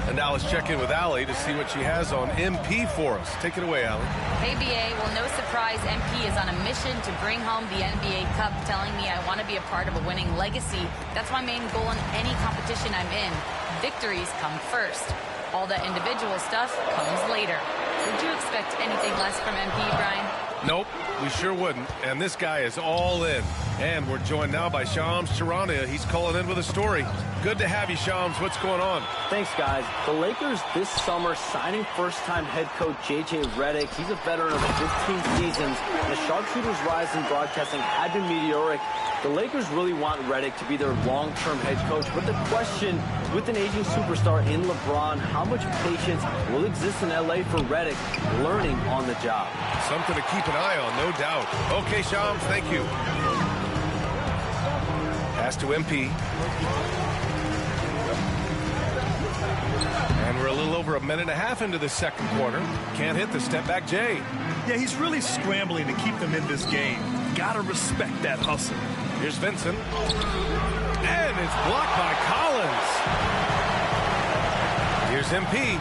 And now let's check in with Allie to see what she has on MP for us. Take it away, Allie. Hey, BA. Well, no surprise, MP is on a mission to bring home the NBA Cup, telling me I want to be a part of a winning legacy. That's my main goal in any competition I'm in. Victories come first. All that individual stuff comes later. Would you expect anything less from MP, Brian? Nope, we sure wouldn't. And this guy is all in. And we're joined now by Shams Charania. He's calling in with a story. Good to have you, Shams. What's going on? Thanks, guys. The Lakers this summer signing first-time head coach J.J. Redick. He's a veteran of 15 seasons. The sharpshooter's rise in broadcasting had been meteoric. The Lakers really want Redick to be their long-term head coach. But the question, with an aging superstar in LeBron, how much patience will exist in L.A. for Redick learning on the job? Something to keep an eye on, no doubt. Okay, Shams, thank you. Pass to MP. And we're a little over a minute and a half into the second quarter. Can't hit the step-back Jay. Yeah, he's really scrambling to keep them in this game. Gotta respect that hustle. Here's Vincent. And it's blocked by Collins. Here's MP.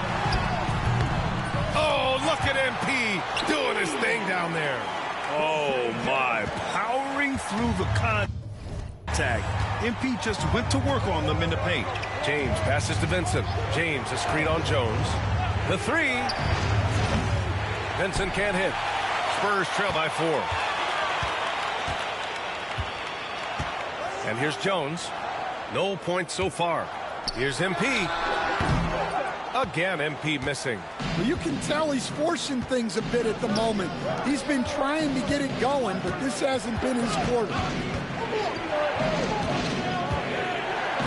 Oh, look at MP doing his thing down there. Oh, my. Powering through the contact. MP just went to work on them in the paint. James passes to Vincent. James, a screen on Jones. The three. Vincent can't hit. Spurs trail by 4. And here's Jones. No points so far. Here's MP. Again, MP missing. Well, you can tell he's forcing things a bit at the moment. He's been trying to get it going, but this hasn't been his quarter.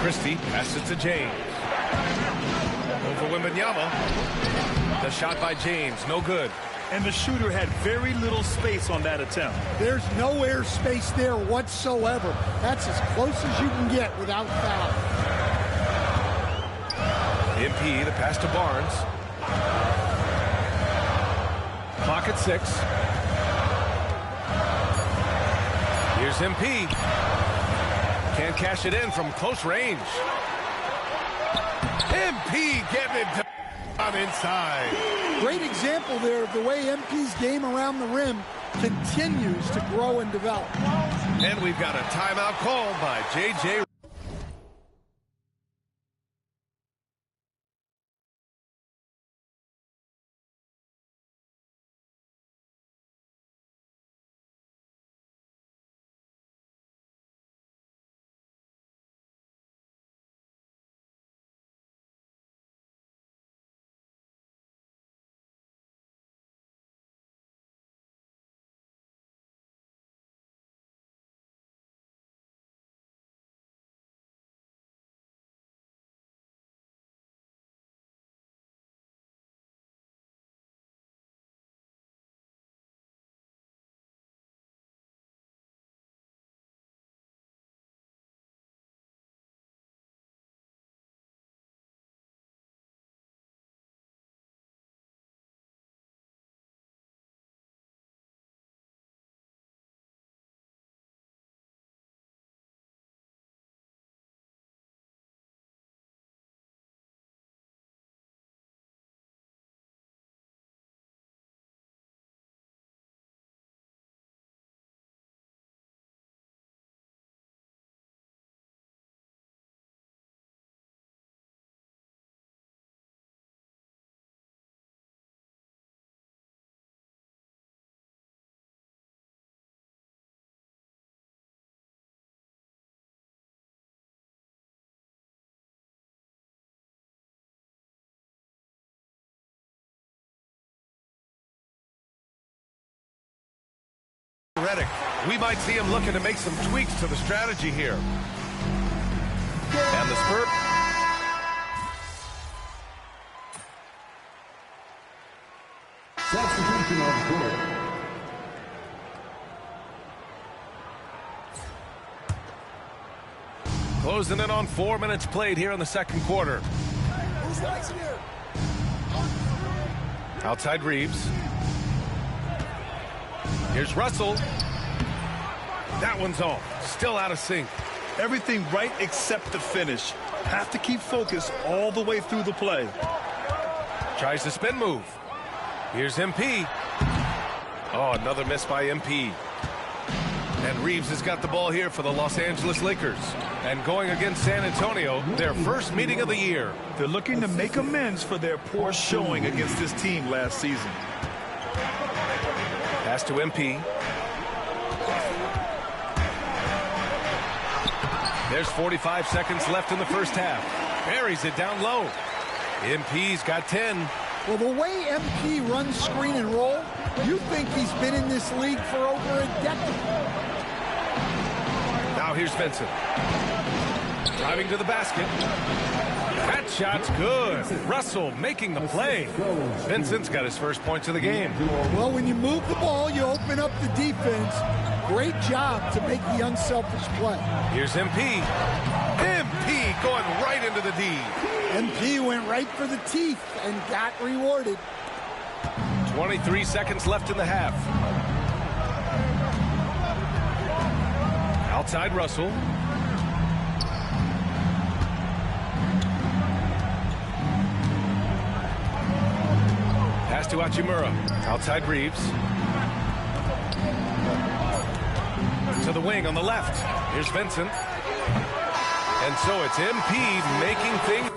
Christie passes to James. Over Wembanyama. The shot by James, no good. And the shooter had very little space on that attempt. There's no air space there whatsoever. That's as close as you can get without foul. MP, the pass to Barnes. Clock at 6. Here's MP. Can't cash it in from close range. MP getting it on inside. Great example there of the way MP's game around the rim continues to grow and develop. And we've got a timeout called by J.J. Redick. We might see him looking to make some tweaks to the strategy here. And the Spurs. Substitution on court. Closing in on 4 minutes played here in the second quarter. Who's next here? Outside Reeves. Here's Russell. That one's off. Still out of sync. Everything right except the finish. Have to keep focus all the way through the play. Tries the spin move. Here's MP. Oh, another miss by MP. And Reeves has got the ball here for the Los Angeles Lakers. And going against San Antonio, their first meeting of the year. They're looking to make amends for their poor showing against this team last season. Pass to MP. There's 45 seconds left in the first half. Buries it down low. MP's got 10. Well, the way MP runs screen and roll, you think he's been in this league for over a decade. Now here's Vincent. Driving to the basket. That shot's good. Russell making the play. Vincent's got his first points of the game. Well, when you move the ball, you open up the defense. Great job to make the unselfish play. Here's MP. MP going right into the D. MP went right for the teeth and got rewarded. 23 seconds left in the half. Outside Russell. Pass to Hachimura. Outside Reeves. To the wing on the left. Here's Vincent. And so it's MP making things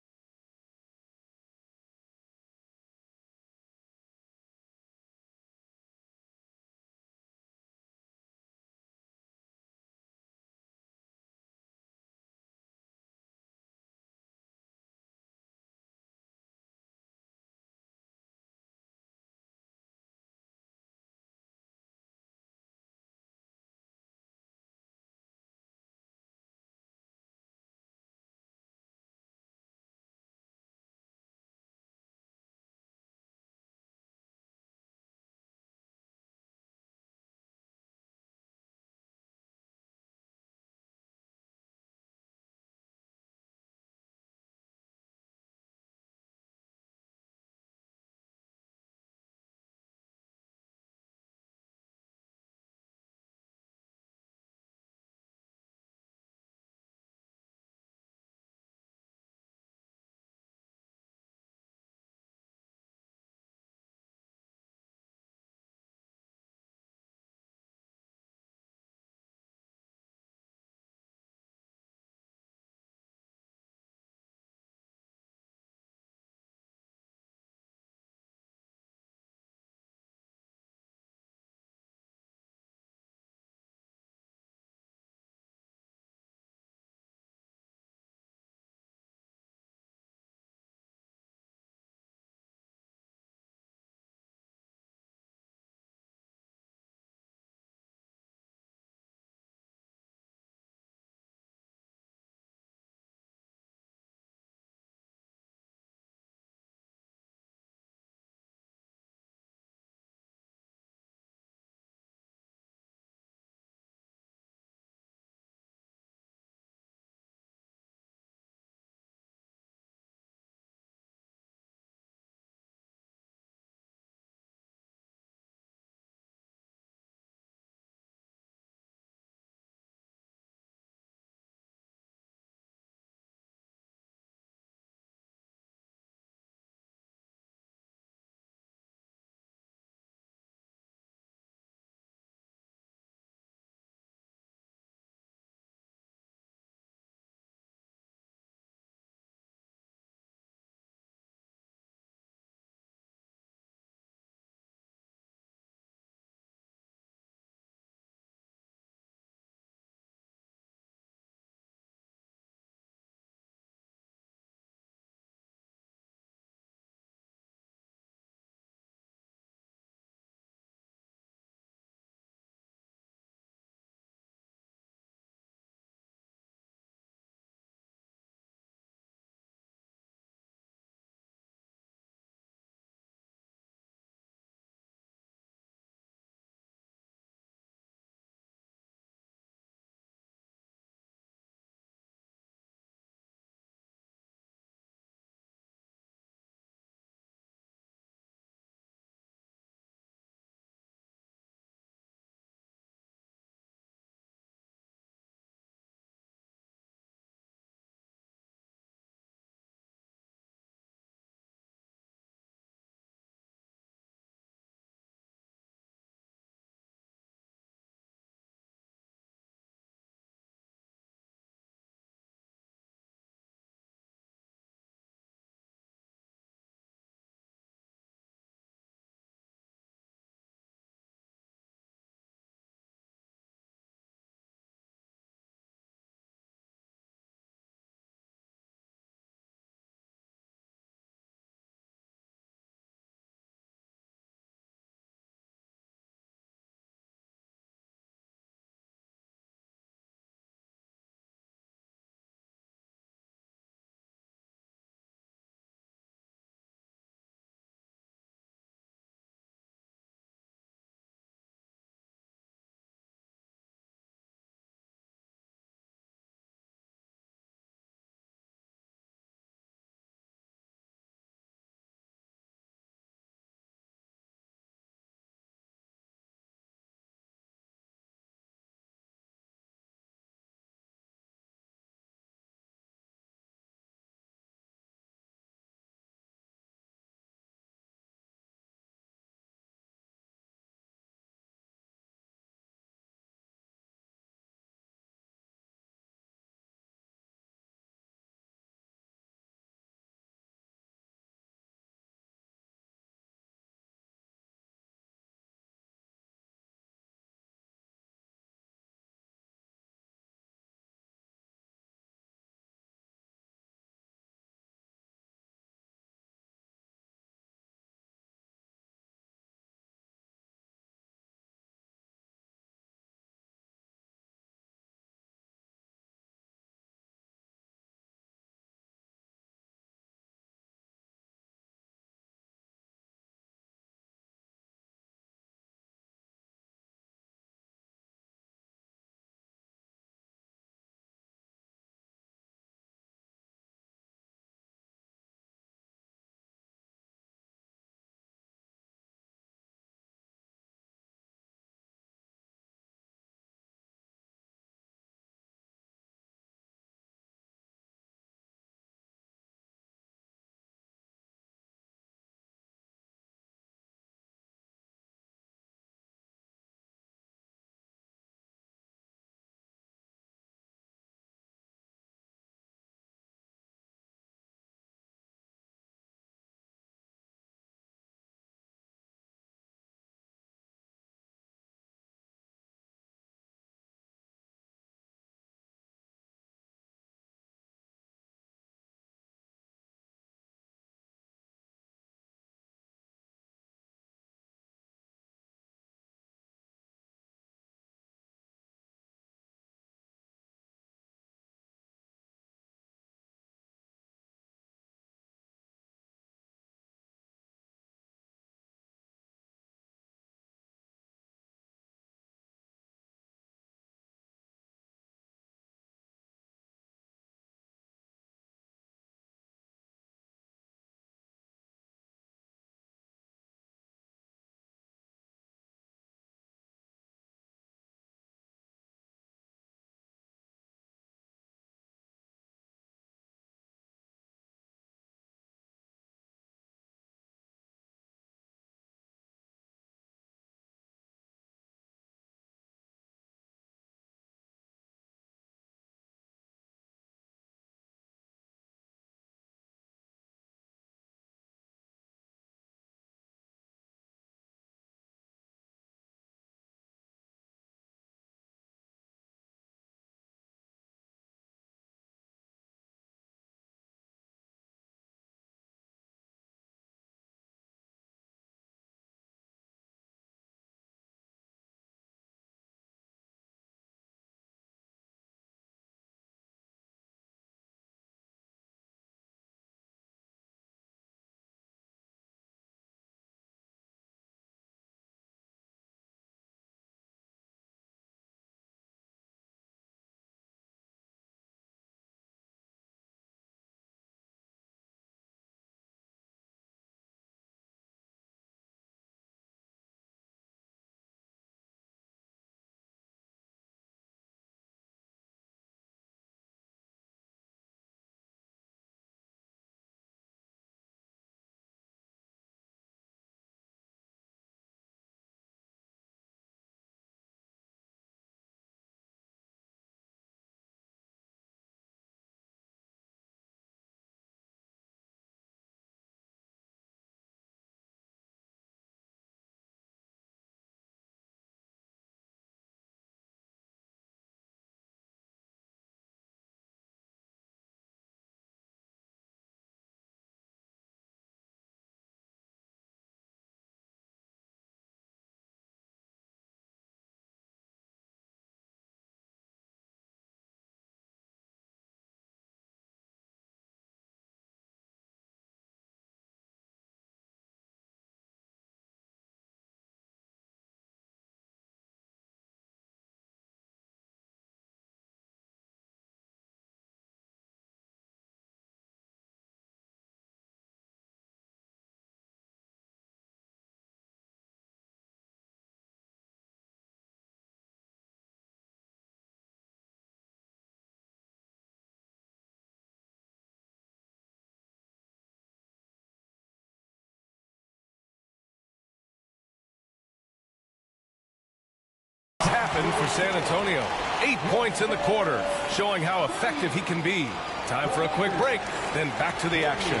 And for San Antonio, 8 points in the quarter, showing how effective he can be. Time for a quick break, then back to the action.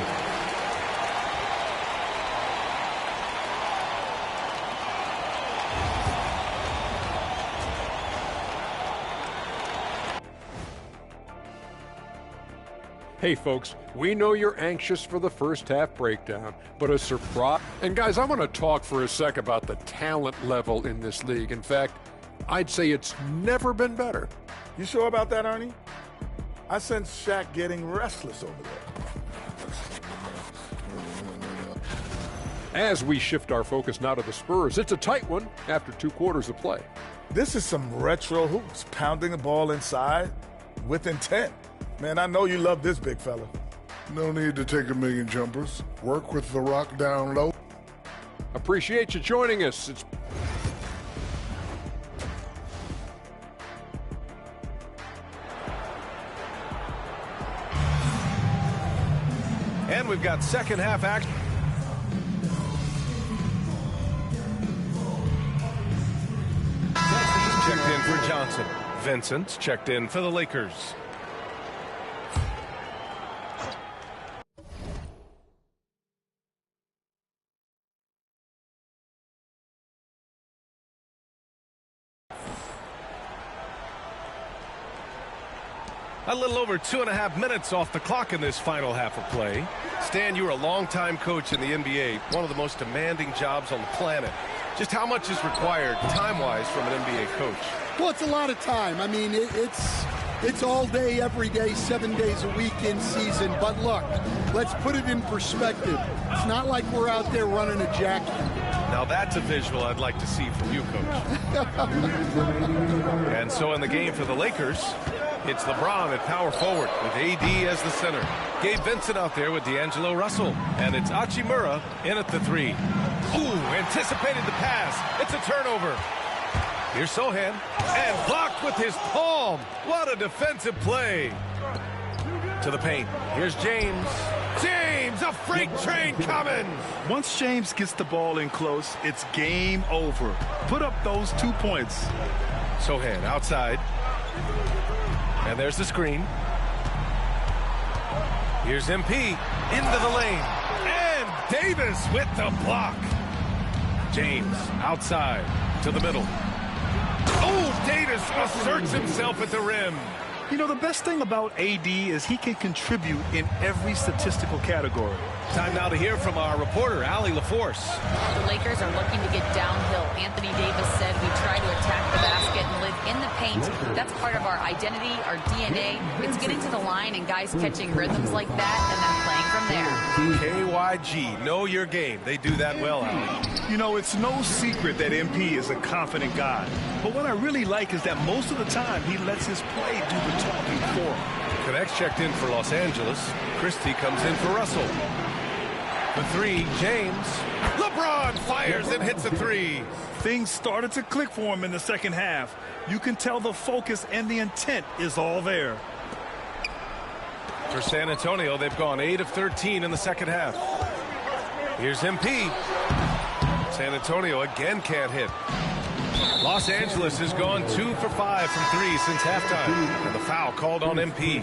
Hey folks, we know you're anxious for the first half breakdown, but a surprise. And guys, I want to talk for a sec about the talent level in this league. In fact, I'd say it's never been better. You sure about that, Ernie? I sense Shaq getting restless over there. As we shift our focus now to the Spurs, it's a tight one after 2 quarters of play. This is some retro hoops, pounding the ball inside with intent. Man, I know you love this big fella. No need to take a million jumpers. Work with the rock down low. Appreciate you joining us. And we've got second half action. Checked in for Johnson. Vincent checked in for the Lakers. A little over 2.5 minutes off the clock in this final half of play. Stan, you're a longtime coach in the NBA, one of the most demanding jobs on the planet. Just how much is required time-wise from an NBA coach? Well, it's a lot of time. I mean, it's all day, every day, 7 days a week in season. But look, let's put it in perspective. It's not like we're out there running a jacket. Now that's a visual I'd like to see from you, Coach. And so in the game for the Lakers, it's LeBron at power forward with AD as the center. Gabe Vincent out there with D'Angelo Russell. And it's Hachimura in at the 3. Ooh, anticipated the pass. It's a turnover. Here's Sohan. And blocked with his palm. What a defensive play. To the paint. Here's James. James, a freight train coming. Once James gets the ball in close, it's game over. Put up those 2 points. Sohan outside. And there's the screen. Here's MP into the lane. And Davis with the block. James outside to the middle. Oh, Davis asserts himself at the rim. You know, the best thing about AD is he can contribute in every statistical category. Time now to hear from our reporter, Allie LaForce. The Lakers are looking to get downhill. Anthony Davis said we try to attack the basket and live in the paint. That's part of our identity, our DNA. It's getting to the line and guys catching rhythms like that and then playing from there. KYG, know your game. They do that well, Allie. You know, it's no secret that MP is a confident guy. But what I really like is that most of the time he lets his play do the talking for him. Connects checked in for Los Angeles. Christie comes in for Russell. The 3, James. LeBron fires and hits a 3. Things started to click for him in the second half. You can tell the focus and the intent is all there. For San Antonio, they've gone 8 of 13 in the second half. Here's MP. San Antonio again can't hit. Los Angeles has gone 2 for 5 from 3 since halftime. And the foul called on MP.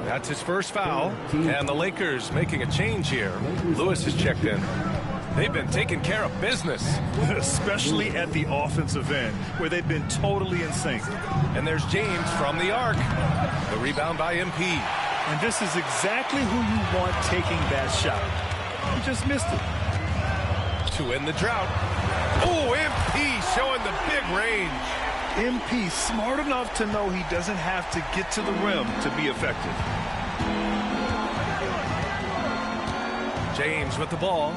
That's his first foul. And the Lakers making a change here. Lewis has checked in. They've been taking care of business. Especially at the offensive end, where they've been totally in sync. And there's James from the arc. The rebound by MP. And this is exactly who you want taking that shot. He just missed it. To end the drought. Oh, MP showing the big range. MP smart enough to know he doesn't have to get to the rim to be effective. James with the ball.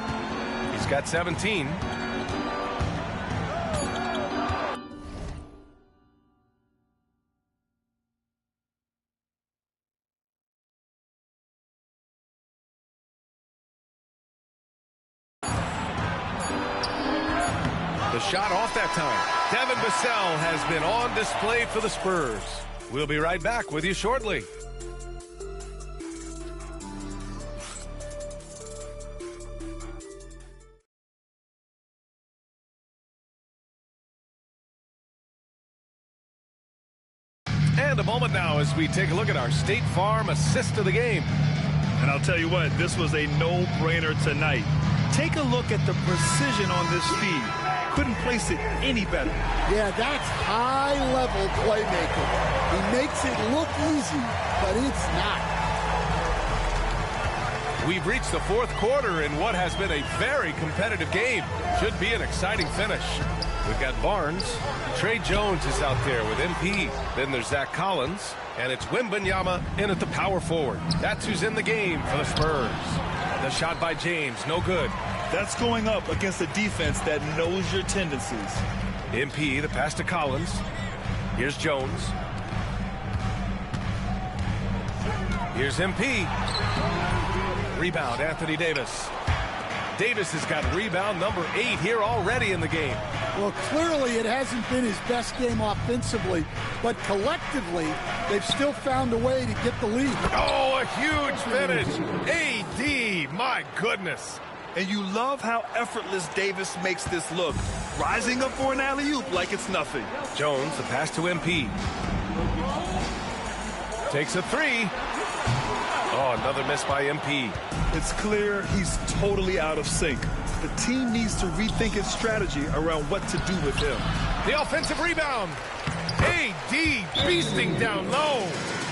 He's got 17. The shot off that time. Devin Vassell has been on display for the Spurs. We'll be right back with you shortly. And a moment now as we take a look at our State Farm assist of the game. And I'll tell you what, this was a no-brainer tonight. Take a look at the precision on this feed. Couldn't place it any better. Yeah, that's high-level playmaking. He makes it look easy, but it's not. We've reached the fourth quarter in what has been a very competitive game. Should be an exciting finish. We've got Barnes. Trey Jones is out there with MP. Then there's Zach Collins. And it's Wembanyama in at the power forward. That's who's in the game for the Spurs. The shot by James, no good. That's going up against a defense that knows your tendencies. MP, the pass to Collins. Here's Jones. Here's MP. Rebound, Anthony Davis. Davis has got rebound number 8 here already in the game. Well, clearly it hasn't been his best game offensively, but collectively, they've still found a way to get the lead. Oh, a huge finish. AD, my goodness. And you love how effortless Davis makes this look. Rising up for an alley-oop like it's nothing. Jones, the pass to MP. Takes a 3. Oh, another miss by MP. It's clear he's totally out of sync. The team needs to rethink its strategy around what to do with him. The offensive rebound. AD beasting down low.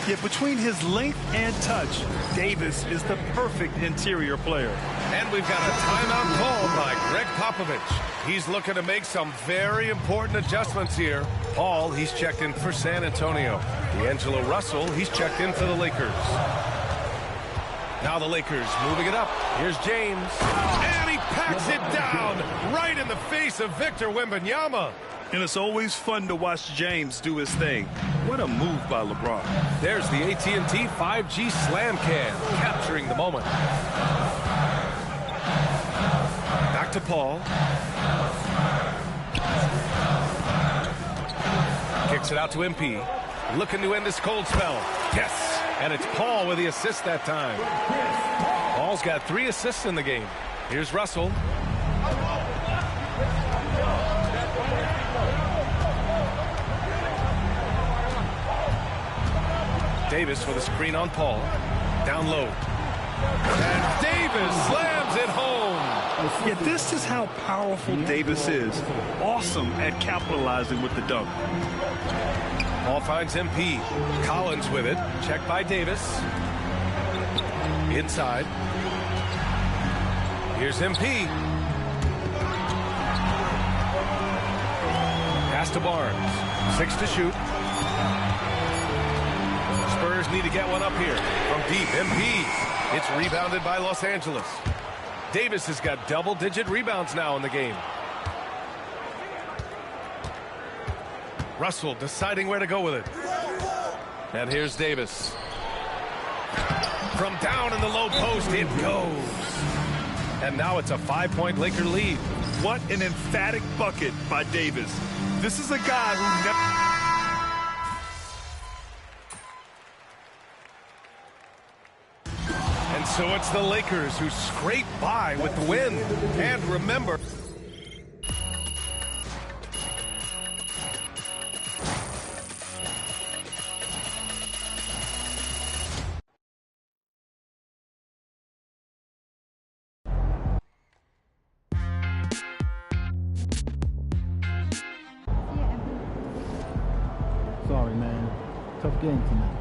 Yet between his length and touch, Davis is the perfect interior player. And we've got a timeout called by Greg Popovich. He's looking to make some very important adjustments here. Paul, he's checked in for San Antonio. D'Angelo Russell, he's checked in for the Lakers. Now the Lakers moving it up. Here's James. And he packs it down right in the face of Victor Wembanyama. And it's always fun to watch James do his thing. What a move by LeBron. There's the AT&T 5G Slam Can, capturing the moment. Back to Paul. Kicks it out to MP. Looking to end this cold spell. Yes. And it's Paul with the assist that time. Paul's got 3 assists in the game. Here's Russell. Davis with a screen on Paul. Down low. And Davis slams it home. Yeah, this is how powerful Davis is. Awesome at capitalizing with the dunk. Paul finds MP. Collins with it. Checked by Davis. Inside. Here's MP. Pass to Barnes. 6 to shoot. Spurs need to get one up here. From deep, MP. It's rebounded by Los Angeles. Davis has got double-digit rebounds now in the game. Russell deciding where to go with it. And here's Davis. From down in the low post, it goes. And now it's a 5-point Laker lead. What an emphatic bucket by Davis. This is a guy who never... And so it's the Lakers who scrape by with the win. And remember... Sorry, man. Tough game tonight.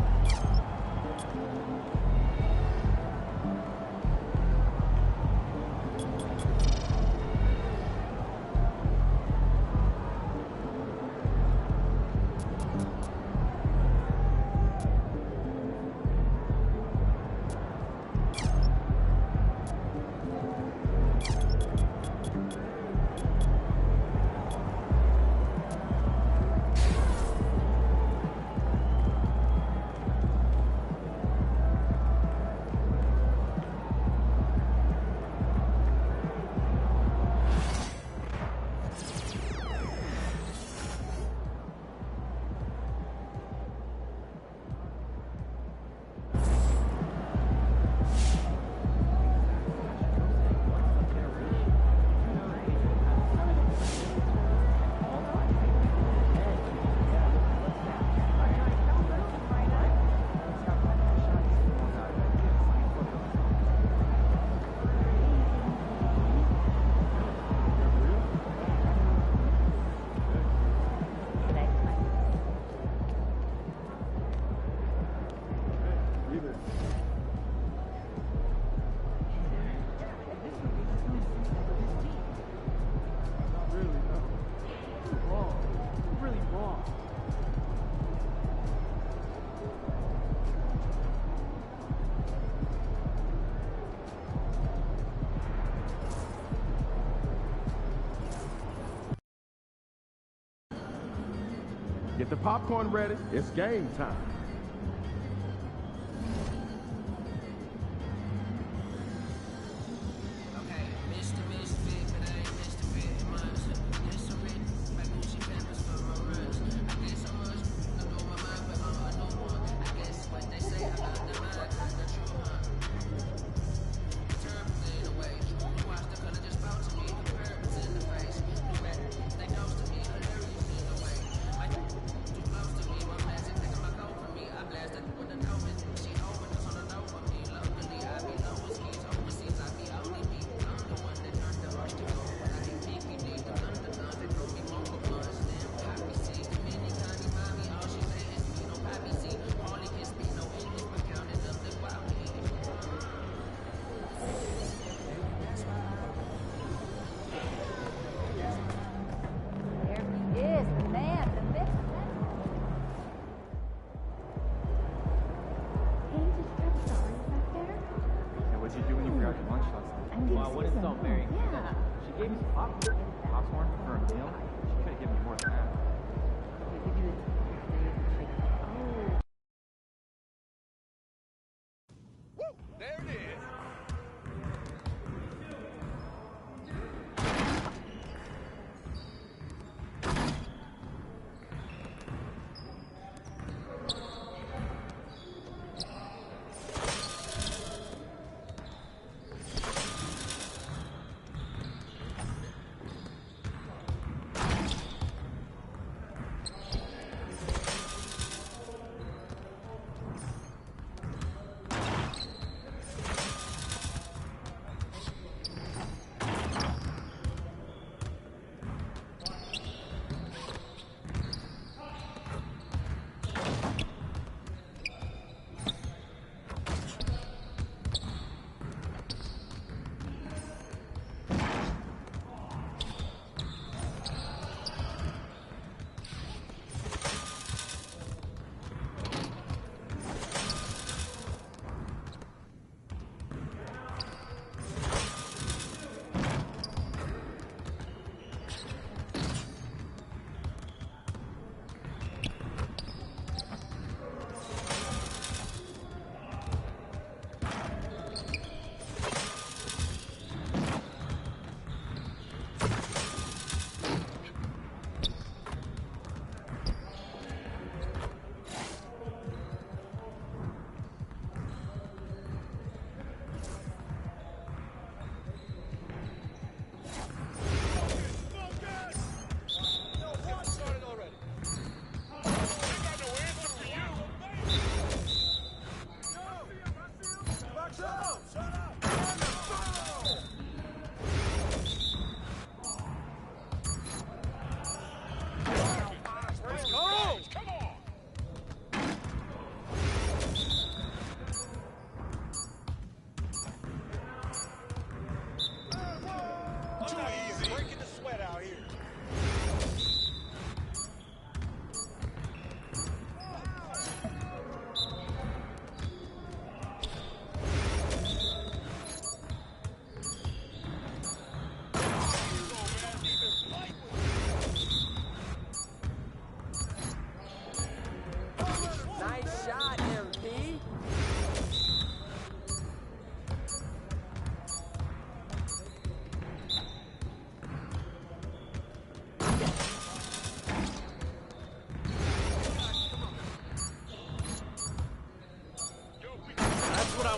Get the popcorn ready. It's game time.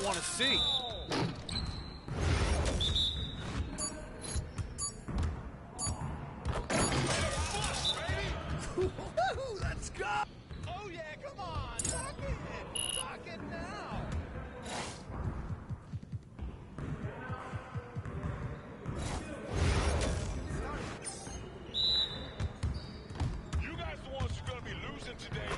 I want to see. Let's go! Oh yeah, come on! Talk it! Talk it now! You guys the ones who are gonna be losing today.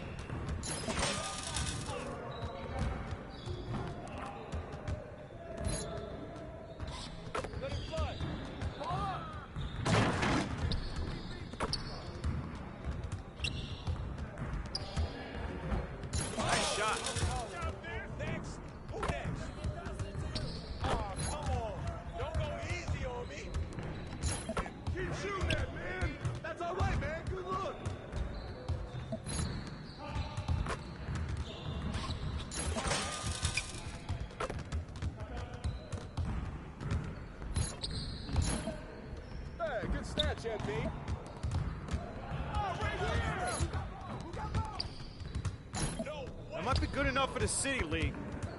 Watch MP. That might be good enough for the City League,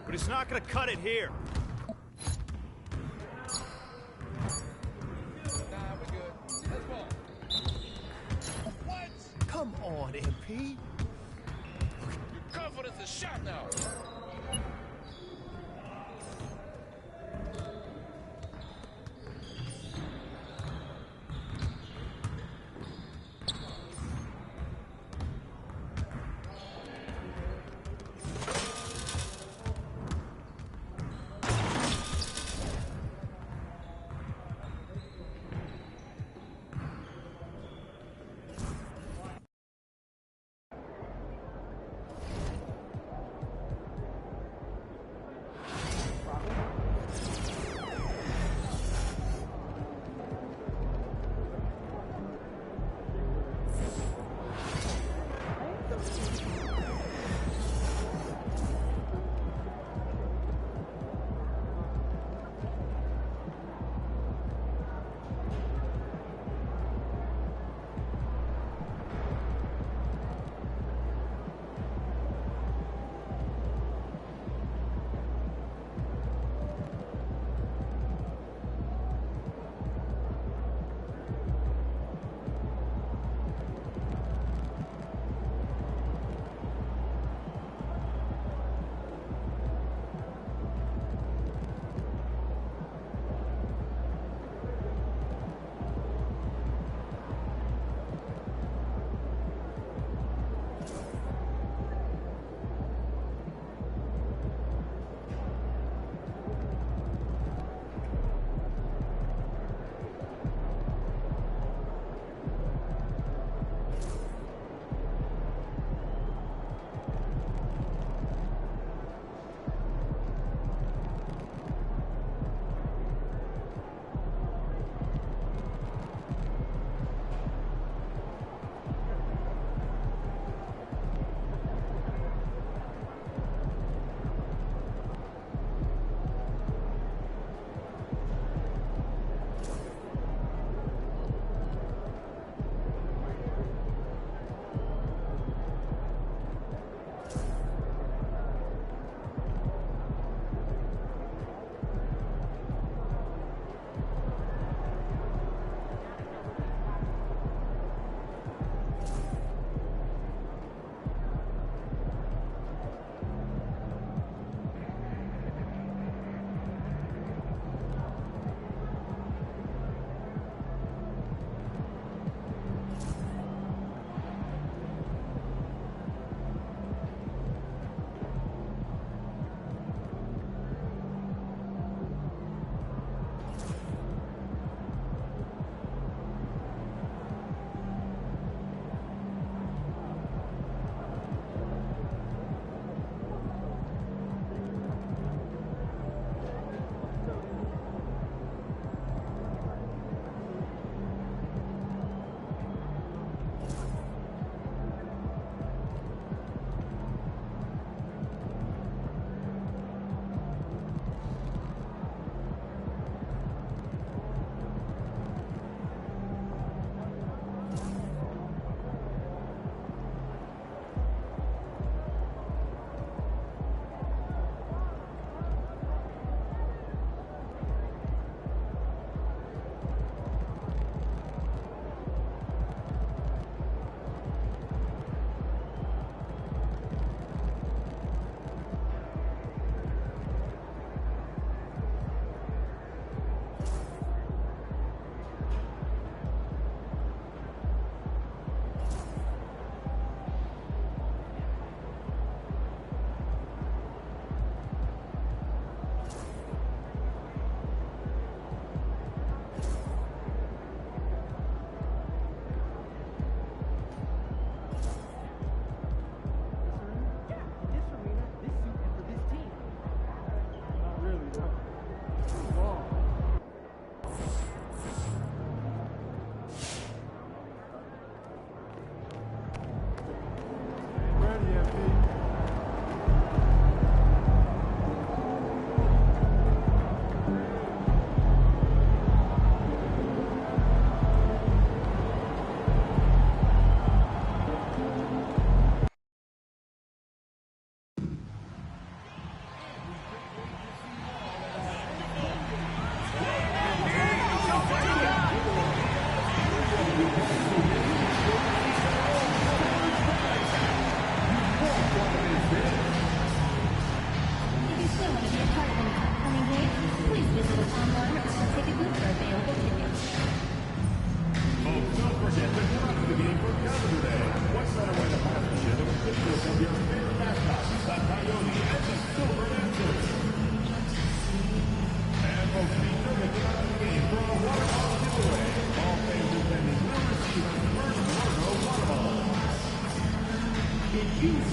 but it's not going to cut it here. Come on, MP. Confidence is shot now.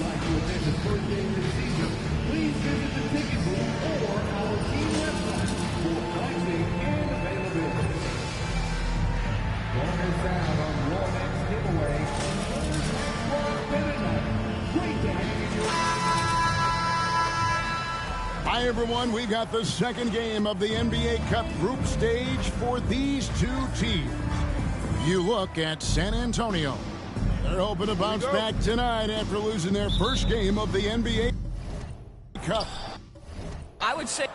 like to attend the first game this season, please visit the ticket booth or our team website for pricing and availability. Join us out on your next giveaway. Great to have you. Hi, everyone. We've got the second game of the NBA Cup group stage for these two teams. You look at San Antonio. They're hoping to bounce back tonight after losing their first game of the NBA Cup. I would say...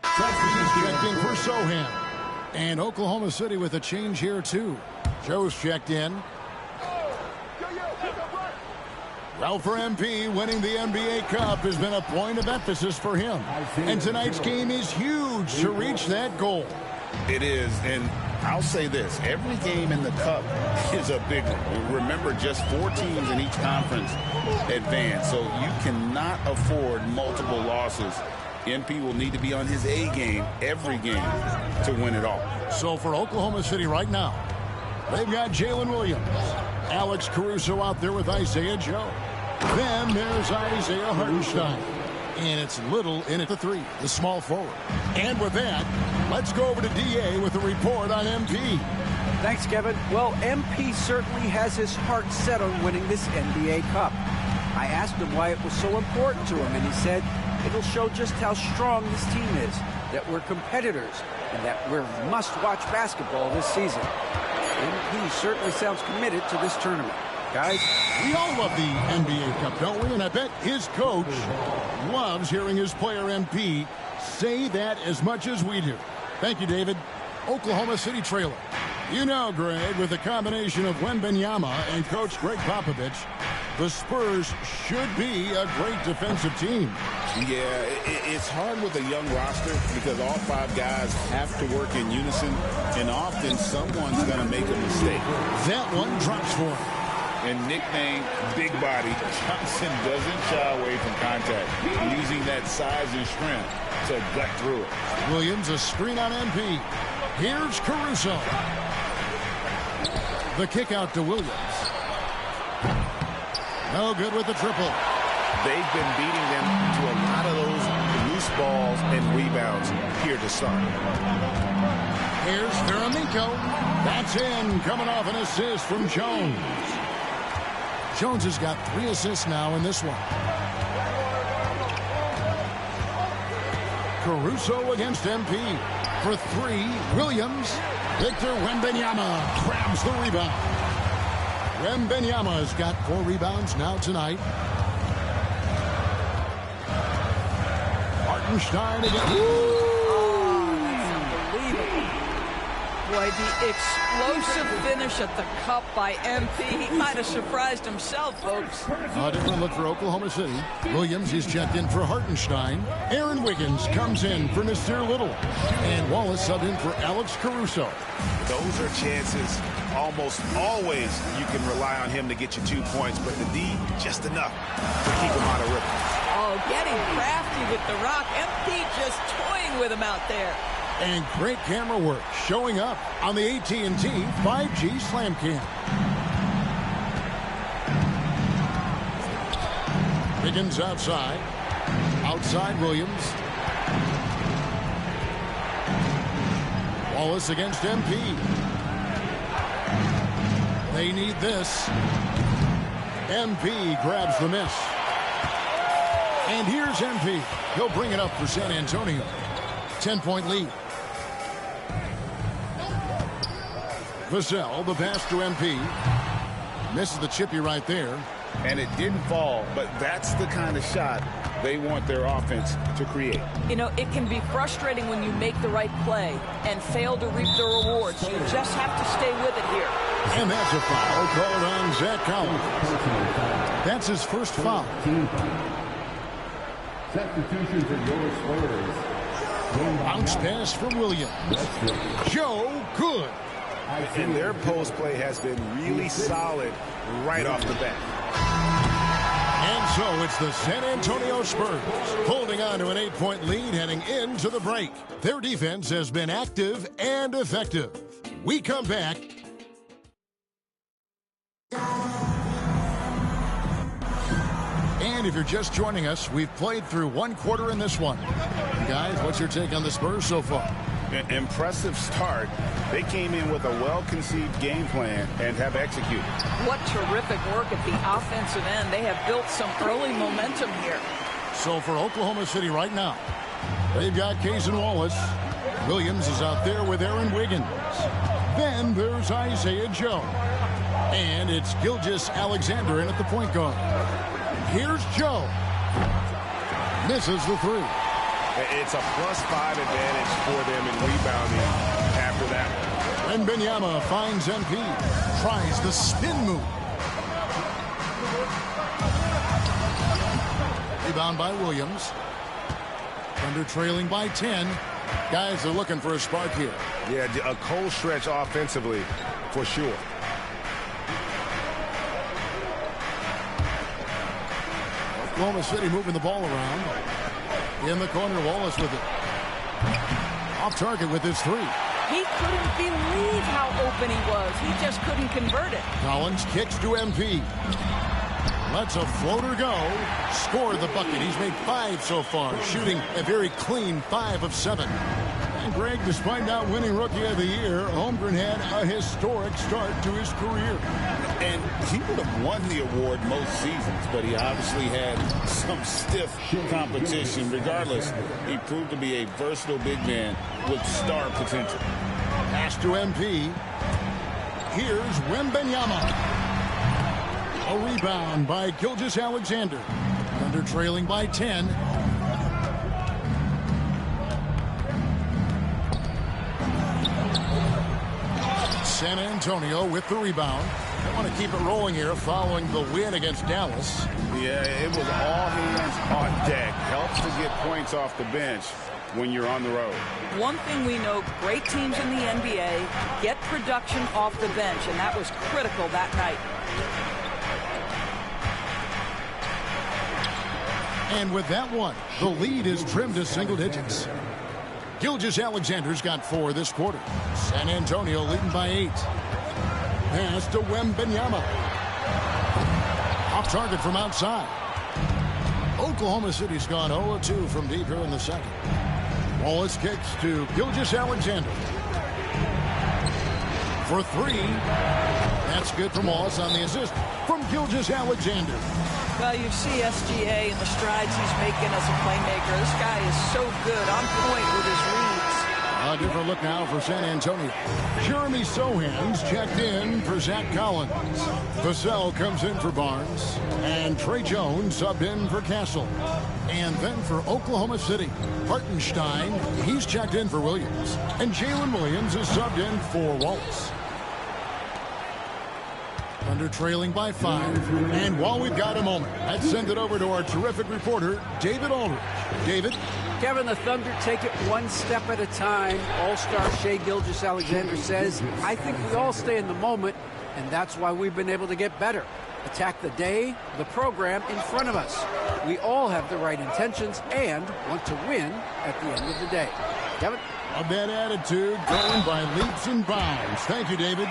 Checked in for Sohan. And Oklahoma City with a change here, too. Joe's checked in. Well, for MP, winning the NBA Cup has been a point of emphasis for him. And tonight's game is huge to reach that goal. It is, and I'll say this. Every game in the Cup is a big one. Remember, just 4 teams in each conference advance, so you cannot afford multiple losses. MP will need to be on his A game every game to win it all. So for Oklahoma City right now, they've got Jalen Williams, Alex Caruso out there with Isaiah Joe. Then there's Isaiah Hartenstein. And it's Little in at the 3, the small forward. And with that, let's go over to DA with a report on MP. Thanks, Kevin. Well, MP certainly has his heart set on winning this NBA Cup. I asked him why it was so important to him, and he said it'll show just how strong this team is, that we're competitors, and that we're must-watch basketball this season. MP certainly sounds committed to this tournament. Guys, we all love the NBA Cup, don't we? And I bet his coach loves hearing his player MP say that as much as we do. Thank you, David. Oklahoma City trailer. You know, Greg, with a combination of Wembanyama and Coach Greg Popovich, the Spurs should be a great defensive team. Yeah, it's hard with a young roster because all 5 guys have to work in unison, and often someone's going to make a mistake. That one drops for him. And nicknamed Big Body, Johnson doesn't shy away from contact, using that size and strength to gut through it. Williams, a screen on MP. Here's Caruso. The kick out to Williams. No good with the triple. They've been beating them to a lot of those loose balls and rebounds here to start. Here's Veraminko. That's in, coming off an assist from Jones. Jones has got 3 assists now in this one. Caruso against MP. For 3, Williams. Victor Wembanyama grabs the rebound. Wembanyama has got 4 rebounds now tonight. Hartenstein again. Boy, the explosive finish at the cup by MP. He might have surprised himself, folks. A different look for Oklahoma City. Williams is checked in for Hartenstein. Aaron Wiggins comes in for Nasir Little. And Wallace subbed in for Alex Caruso. Those are chances. Almost always you can rely on him to get you 2 points, but the D, just enough to keep him out of rhythm. Oh, getting crafty with the rock. MP just toying with him out there. And great camera work showing up on the AT&T 5G Slam Cam. Wiggins outside. Outside Williams. Wallace against MP. They need this. MP grabs the miss. And here's MP. He'll bring it up for San Antonio. 10-point lead. Vassell, the pass to MP. Misses the chippy right there. And it didn't fall, but that's the kind of shot they want their offense to create. You know, it can be frustrating when you make the right play and fail to reap the rewards. You just have to stay with it here. And that's a foul called on Zach Collins. That's his first foul. Substitution for your Spurs. Bounce pass from Williams. Joe, good. And their post play has been really solid right off the bat. And so it's the San Antonio Spurs holding on to an 8-point lead heading into the break. Their defense has been active and effective. We come back And if you're just joining us, we've played through one quarter in this one. Guys, what's your take on the Spurs so far? Impressive start. They came in with a well-conceived game plan and have executed. What terrific work at the offensive end. They have built some early momentum here. So for Oklahoma City right now, they've got Cason Wallace. Williams is out there with Aaron Wiggins. Then there's Isaiah Joe. And it's Gilgeous-Alexander in at the point guard. Here's Joe. Misses the three. It's a +5 advantage for them in rebounding after that. Wembanyama finds MP. Tries the spin move. Rebound by Williams. Thunder trailing by 10. Guys are looking for a spark here. Yeah, a cold stretch offensively for sure. Oklahoma City moving the ball around. In the corner, Wallace with it. Off target with his three. He couldn't believe how open he was. He just couldn't convert it. Collins kicks to MP. Lets a floater go. Scored the bucket. He's made 5 so far, shooting a very clean 5 of 7. And Greg, despite not winning Rookie of the Year, Holmgren had a historic start to his career. And he would have won the award most seasons, but he obviously had some stiff competition. Regardless, he proved to be a versatile big man with star potential. Pass to MP. Here's Wembanyama. A rebound by Gilgeous-Alexander. Thunder trailing by 10. San Antonio with the rebound. They want to keep it rolling here following the win against Dallas. Yeah, it was all hands on deck. Helps to get points off the bench when you're on the road. One thing we know, great teams in the NBA get production off the bench, and that was critical that night. And with that one, the lead is trimmed to single digits. Gilgeous-Alexander's got 4 this quarter. San Antonio leading by 8. Pass to Wembanyama. Off target from outside. Oklahoma City's gone 0-2 from deep here in the second. Wallace kicks to Gilgeous-Alexander. For 3. That's good from Wallace on the assist from Gilgeous-Alexander. Well, you see SGA and the strides he's making as a playmaker. This guy is so good, on point with his reads. A different look now for San Antonio. Jeremy Sohan's checked in for Zach Collins. Vassell comes in for Barnes. And Trey Jones subbed in for Castle. And then for Oklahoma City, Hartenstein, he's checked in for Williams. And Jalen Williams is subbed in for Wallace. Under trailing by 5. And while we've got a moment, let's send it over to our terrific reporter, David Aldridge. David? Kevin, the Thunder take it one step at a time. All-star Shai Gilgeous-Alexander says, I think we all stay in the moment, and that's why we've been able to get better. Attack the day, the program in front of us. We all have the right intentions and want to win at the end of the day. Kevin? Of that attitude, going by leaps and bounds. Thank you, David.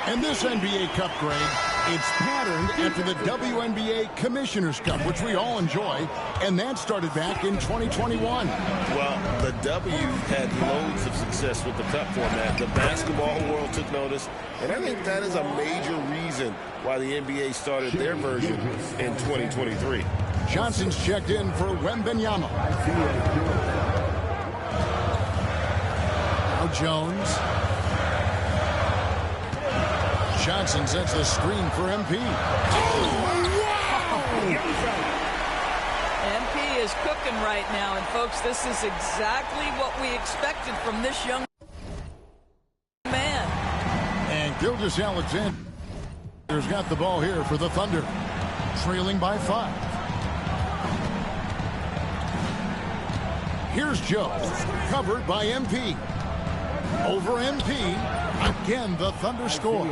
And this NBA Cup, Greg, it's patterned after the WNBA Commissioner's Cup, which we all enjoy, and that started back in 2021. Well, the W had loads of success with the Cup format. The basketball world took notice, and I think that is a major reason why the NBA started their version in 2023. Johnson's checked in for Wembanyama. Now Jones. Johnson sets the screen for MP. MP is cooking right now, and folks, this is exactly what we expected from this young man. And Gilgeous-Alexander's got the ball here for the Thunder, trailing by 5. Here's Joe, covered by MP. Over MP. Again, the Thunder score.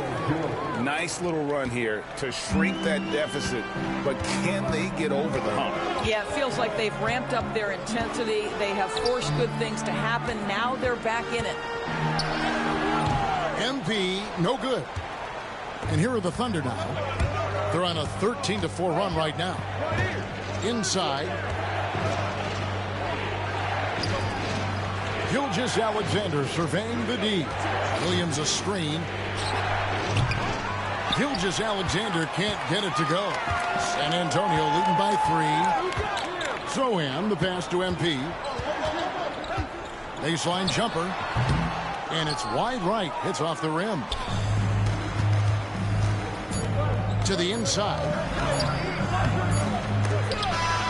Nice little run here to shrink that deficit, but can they get over the hump? Yeah, it feels like they've ramped up their intensity. They have forced good things to happen. Now they're back in it. MP, no good. And here are the Thunder now. They're on a 13-4 run right now. Inside. Gilgeous-Alexander surveying the D. Williams a screen. Gilgeous-Alexander can't get it to go. San Antonio leading by 3. Sohan, the pass to MP. Baseline jumper. And it's wide right. Hits off the rim. To the inside.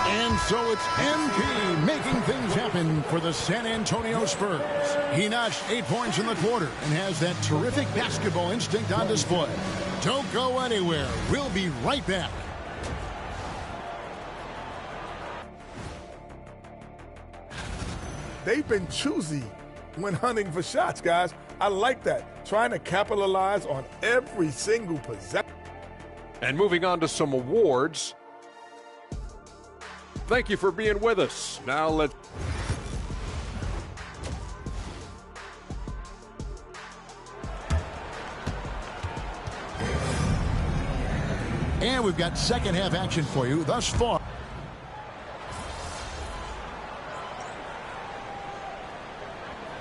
And so it's MP making things happen for the San Antonio Spurs. He notched 8 points in the quarter and has that terrific basketball instinct on display. Don't go anywhere. We'll be right back. They've been choosy when hunting for shots, guys. I like that. Trying to capitalize on every single possession. And moving on to some awards. Thank you for being with us. Now let's... And we've got second half action for you thus far.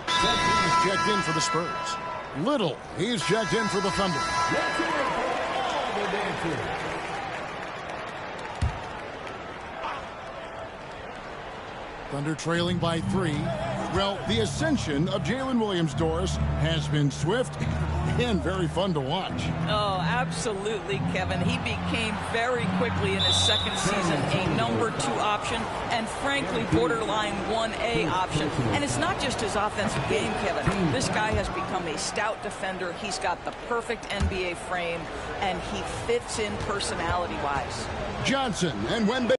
He's checked in for the Spurs. Little, he's checked in for the Thunder. Thunder trailing by 3. Well, the ascension of Jalen Williams, Doris, has been swift and very fun to watch. Oh, absolutely, Kevin. He became very quickly in his second season a number 2 option and, frankly, borderline 1A option. And it's not just his offensive game, Kevin. This guy has become a stout defender. He's got the perfect NBA frame, and he fits in personality-wise. Johnson and Wemby.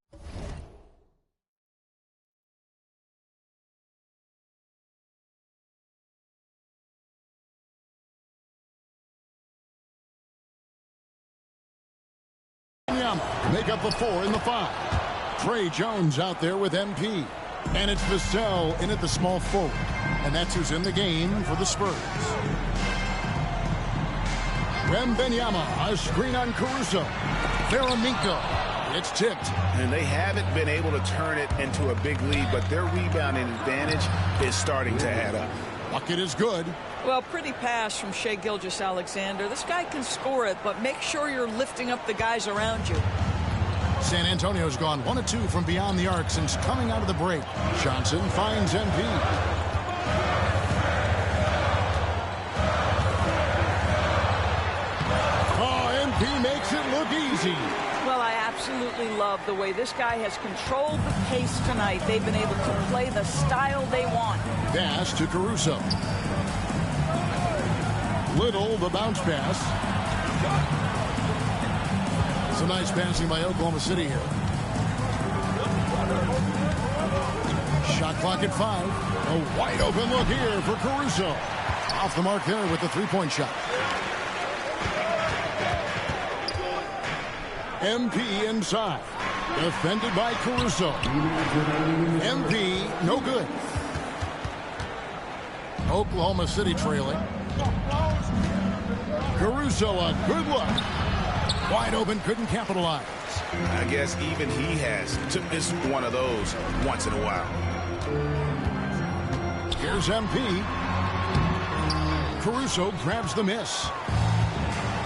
Make up the 4 in the 5. Trey Jones out there with MP. And it's Vassell in at the small forward. And that's who's in the game for the Spurs. Wembanyama, a screen on Caruso. Veraminko. It's tipped. And they haven't been able to turn it into a big lead, but their rebounding advantage is starting to add up. Bucket is good. Well, pretty pass from Shai Gilgeous-Alexander. This guy can score it, but make sure you're lifting up the guys around you. San Antonio's gone 1 of 2 from beyond the arc since coming out of the break. Johnson finds MP. Oh, MP makes it look easy. Well, I absolutely love the way this guy has controlled the pace tonight. They've been able to play the style they want. Pass to Caruso. Little, the bounce pass. Some nice passing by Oklahoma City here. Shot clock at 5. A wide open look here for Caruso. Off the mark there with the 3-point shot. MP inside. Defended by Caruso. MP, no good. Oklahoma City trailing. Caruso, a good look. Wide open, couldn't capitalize. I guess even he has to miss one of those once in a while. Here's MP. Caruso grabs the miss.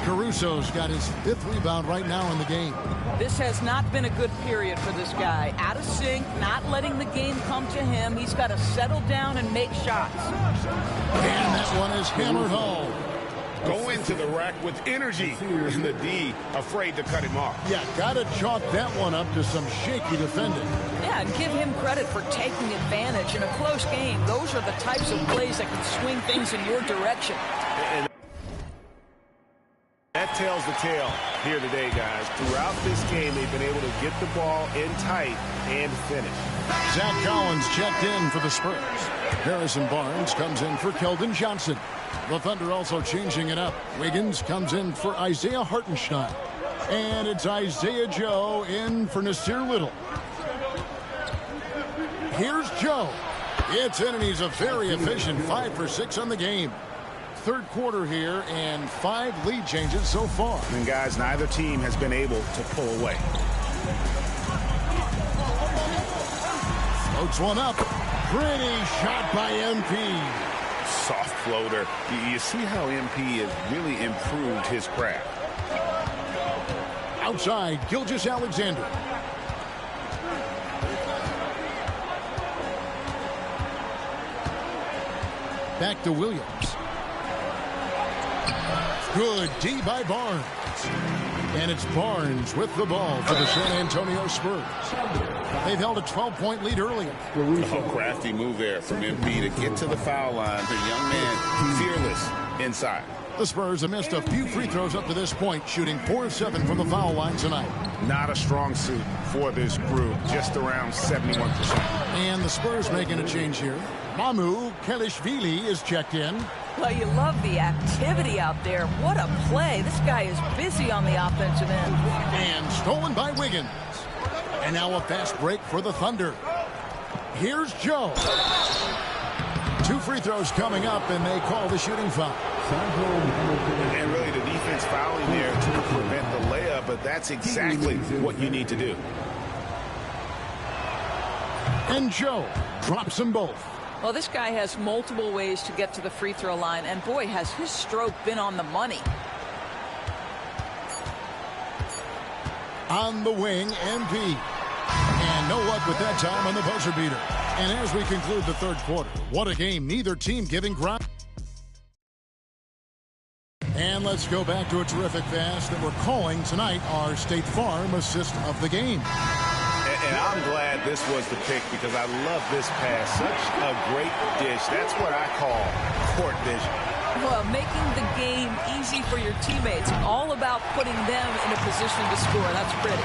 Caruso's got his 5th rebound right now in the game. This has not been a good period for this guy. Out of sync, not letting the game come to him. He's got to settle down and make shots. And that one is hammered home. Go into the rack with energy, and the D afraid to cut him off. Yeah, got to chalk that one up to some shaky defending. Yeah, and give him credit for taking advantage in a close game. Those are the types of plays that can swing things in your direction. And that tells the tale here today, guys. Throughout this game, they've been able to get the ball in tight and finish. Zach Collins checked in for the Spurs. Harrison Barnes comes in for Keldon Johnson. The Thunder also changing it up. Wiggins comes in for Isaiah Hartenstein. And it's Isaiah Joe in for Nasir Little. Here's Joe. It's in, and he's a very efficient 5 for 6 on the game. third quarter here and 5 lead changes so far. And guys, neither team has been able to pull away. Floats one up. Pretty shot by MP. Soft floater. You see how MP has really improved his craft. Outside, Gilgeous-Alexander. Back to Williams. Good D by Barnes. And it's Barnes with the ball for the San Antonio Spurs. They've held a 12-point lead earlier. Oh, crafty move there from MP to get to the foul line. The young man, fearless inside. The Spurs have missed a few free throws up to this point, shooting 4 of 7 from the foul line tonight. Not a strong suit for this group, just around 71%. And the Spurs making a change here. Mamu Kelishvili is checked in. Well, you love the activity out there. What a play. This guy is busy on the offensive end. And stolen by Wiggins. And now a fast break for the Thunder. Here's Joe. 2 free throws coming up, and they call the shooting foul. And really the defense fouling there to prevent the layup, but that's exactly what you need to do. And Joe drops them both. Well, this guy has multiple ways to get to the free throw line, and boy, has his stroke been on the money. On the wing, MP. And no luck with that time on the buzzer beater. And as we conclude the third quarter, what a game. Neither team giving ground. And let's go back to a terrific pass that we're calling tonight our State Farm assist of the game. And I'm glad this was the pick because I love this pass. Such a great dish. That's what I call court vision. Well, making the game easy for your teammates. All about putting them in a position to score. That's pretty.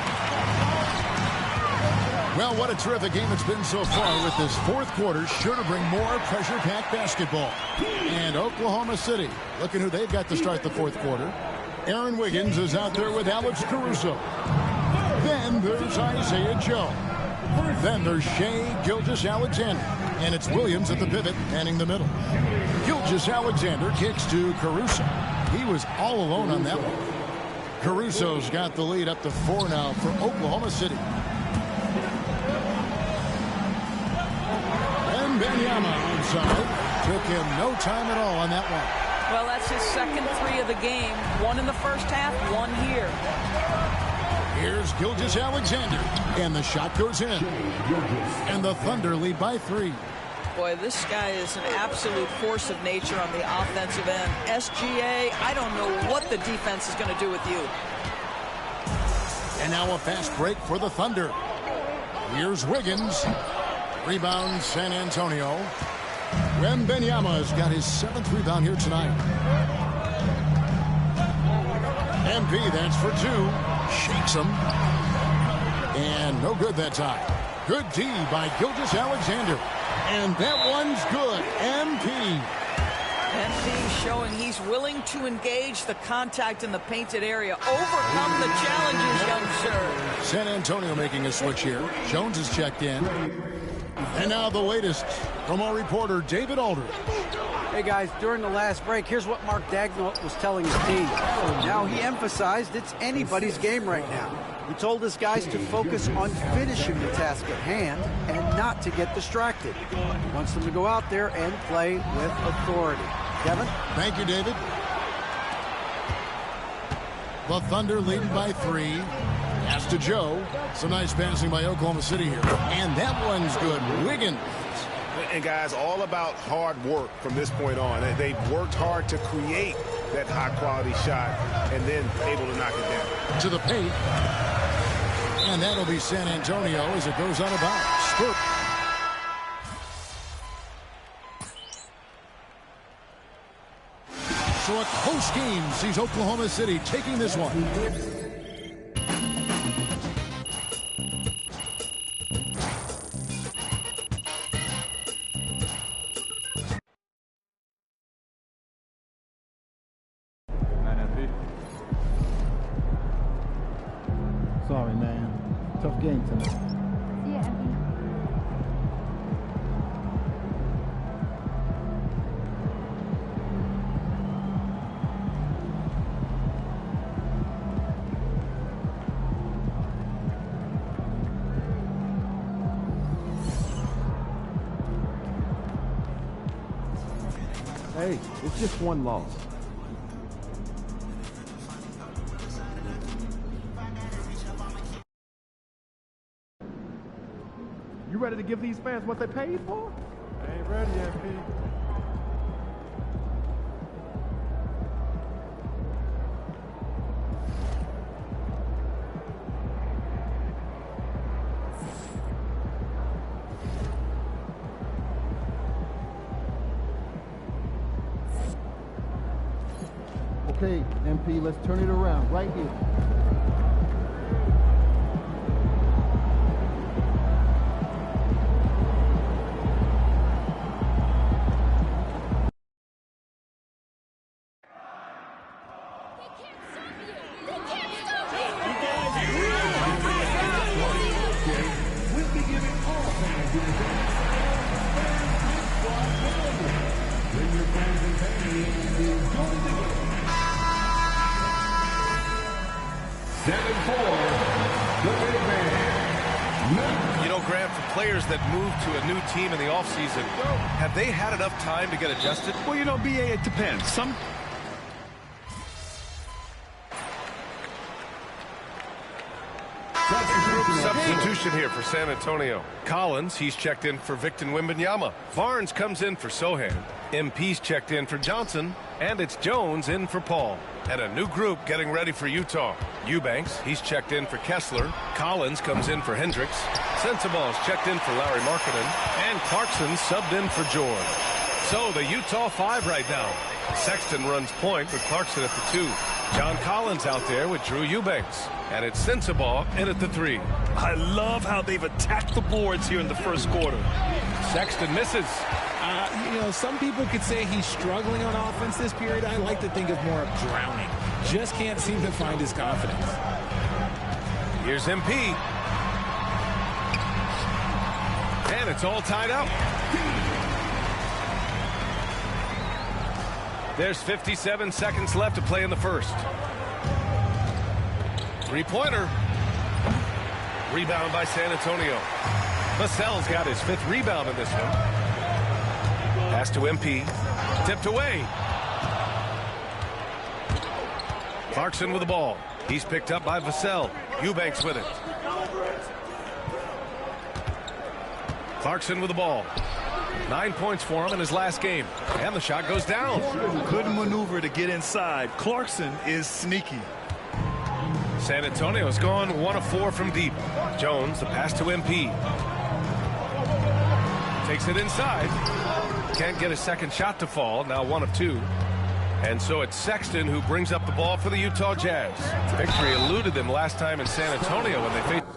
Well, what a terrific game it's been so far with this fourth quarter. Sure to bring more pressure-packed basketball. And Oklahoma City, looking who they've got to start the fourth quarter. Aaron Wiggins is out there with Alex Caruso. Then there's Isaiah Joe. Then there's Shai Gilgeous-Alexander. And it's Williams at the pivot, manning the middle. Gilgeous-Alexander kicks to Caruso. He was all alone on that one. Caruso's got the lead up to 4 now for Oklahoma City. And Wembanyama inside. Took him no time at all on that one. Well, that's his second 3 of the game. 1 in the first half, 1 here. Here's Gilgeous-Alexander, and the shot goes in. And the Thunder lead by 3. Boy, this guy is an absolute force of nature on the offensive end. SGA, I don't know what the defense is going to do with you. And now a fast break for the Thunder. Here's Wiggins. Rebound, San Antonio. Wembanyama's got his 7th rebound here tonight. MP, that's for 2. Shakes him. And no good that time. Good D by Gilgeous-Alexander. And that one's good. MP. MP showing he's willing to engage the contact in the painted area. Overcome the challenges, young sir. San Antonio making a switch here. Jones is checked in. And now the latest from our reporter, David Aldridge. Hey, guys, during the last break, here's what Mark Daigneault was telling his team. Now, he emphasized it's anybody's game right now. He told his guys to focus on finishing the task at hand and not to get distracted. He wants them to go out there and play with authority. Kevin? Thank you, David. The Thunder leading by 3. Pass to Joe. Some nice passing by Oklahoma City here. And that one's good. Wiggins. And guys, all about hard work from this point on. They've worked hard to create that high-quality shot and then able to knock it down. To the paint. And that'll be San Antonio as it goes out of bounds. Scoop. So a close game sees Oklahoma City taking this one. Sorry, man. Tough game tonight. Hey, it's just one loss. You ready to give these fans what they paid for? I ain't ready yet, P. Okay, MP, let's turn it around right here. You know, Grant, for players that move to a new team in the offseason, have they had enough time to get adjusted? Well, you know, BA, it depends. Some substitution here for San Antonio. Collins, he's checked in for Victor Wembanyama. Barnes comes in for Sohan. MP's checked in for Johnson. And it's Jones in for Paul. And a new group getting ready for Utah. Eubanks, he's checked in for Kessler. Collins comes in for Hendricks. Sensabaugh's checked in for Larry Markkinen. And Clarkson subbed in for George. So the Utah 5 right now. Sexton runs point with Clarkson at the 2. John Collins out there with Drew Eubanks. And it's Sensabaugh in at the 3. I love how they've attacked the boards here in the first quarter. Sexton misses. You know, some people could say he's struggling on offense this period. I like to think of more of drowning. Just can't seem to find his confidence. Here's MP. And it's all tied up. There's 57 seconds left to play in the first. Three-pointer. Rebound by San Antonio. Vassell's got his 5th rebound in this one. Pass to MP. Tipped away. Clarkson with the ball. He's picked up by Vassell. Eubanks with it. Clarkson with the ball. 9 points for him in his last game. And the shot goes down. Good maneuver to get inside. Clarkson is sneaky. San Antonio's gone 1 of 4 from deep. Jones, the pass to MP. Takes it inside. Can't get a second shot to fall. Now 1 of 2. And so it's Sexton who brings up the ball for the Utah Jazz. Victory eluded them last time in San Antonio when they faced...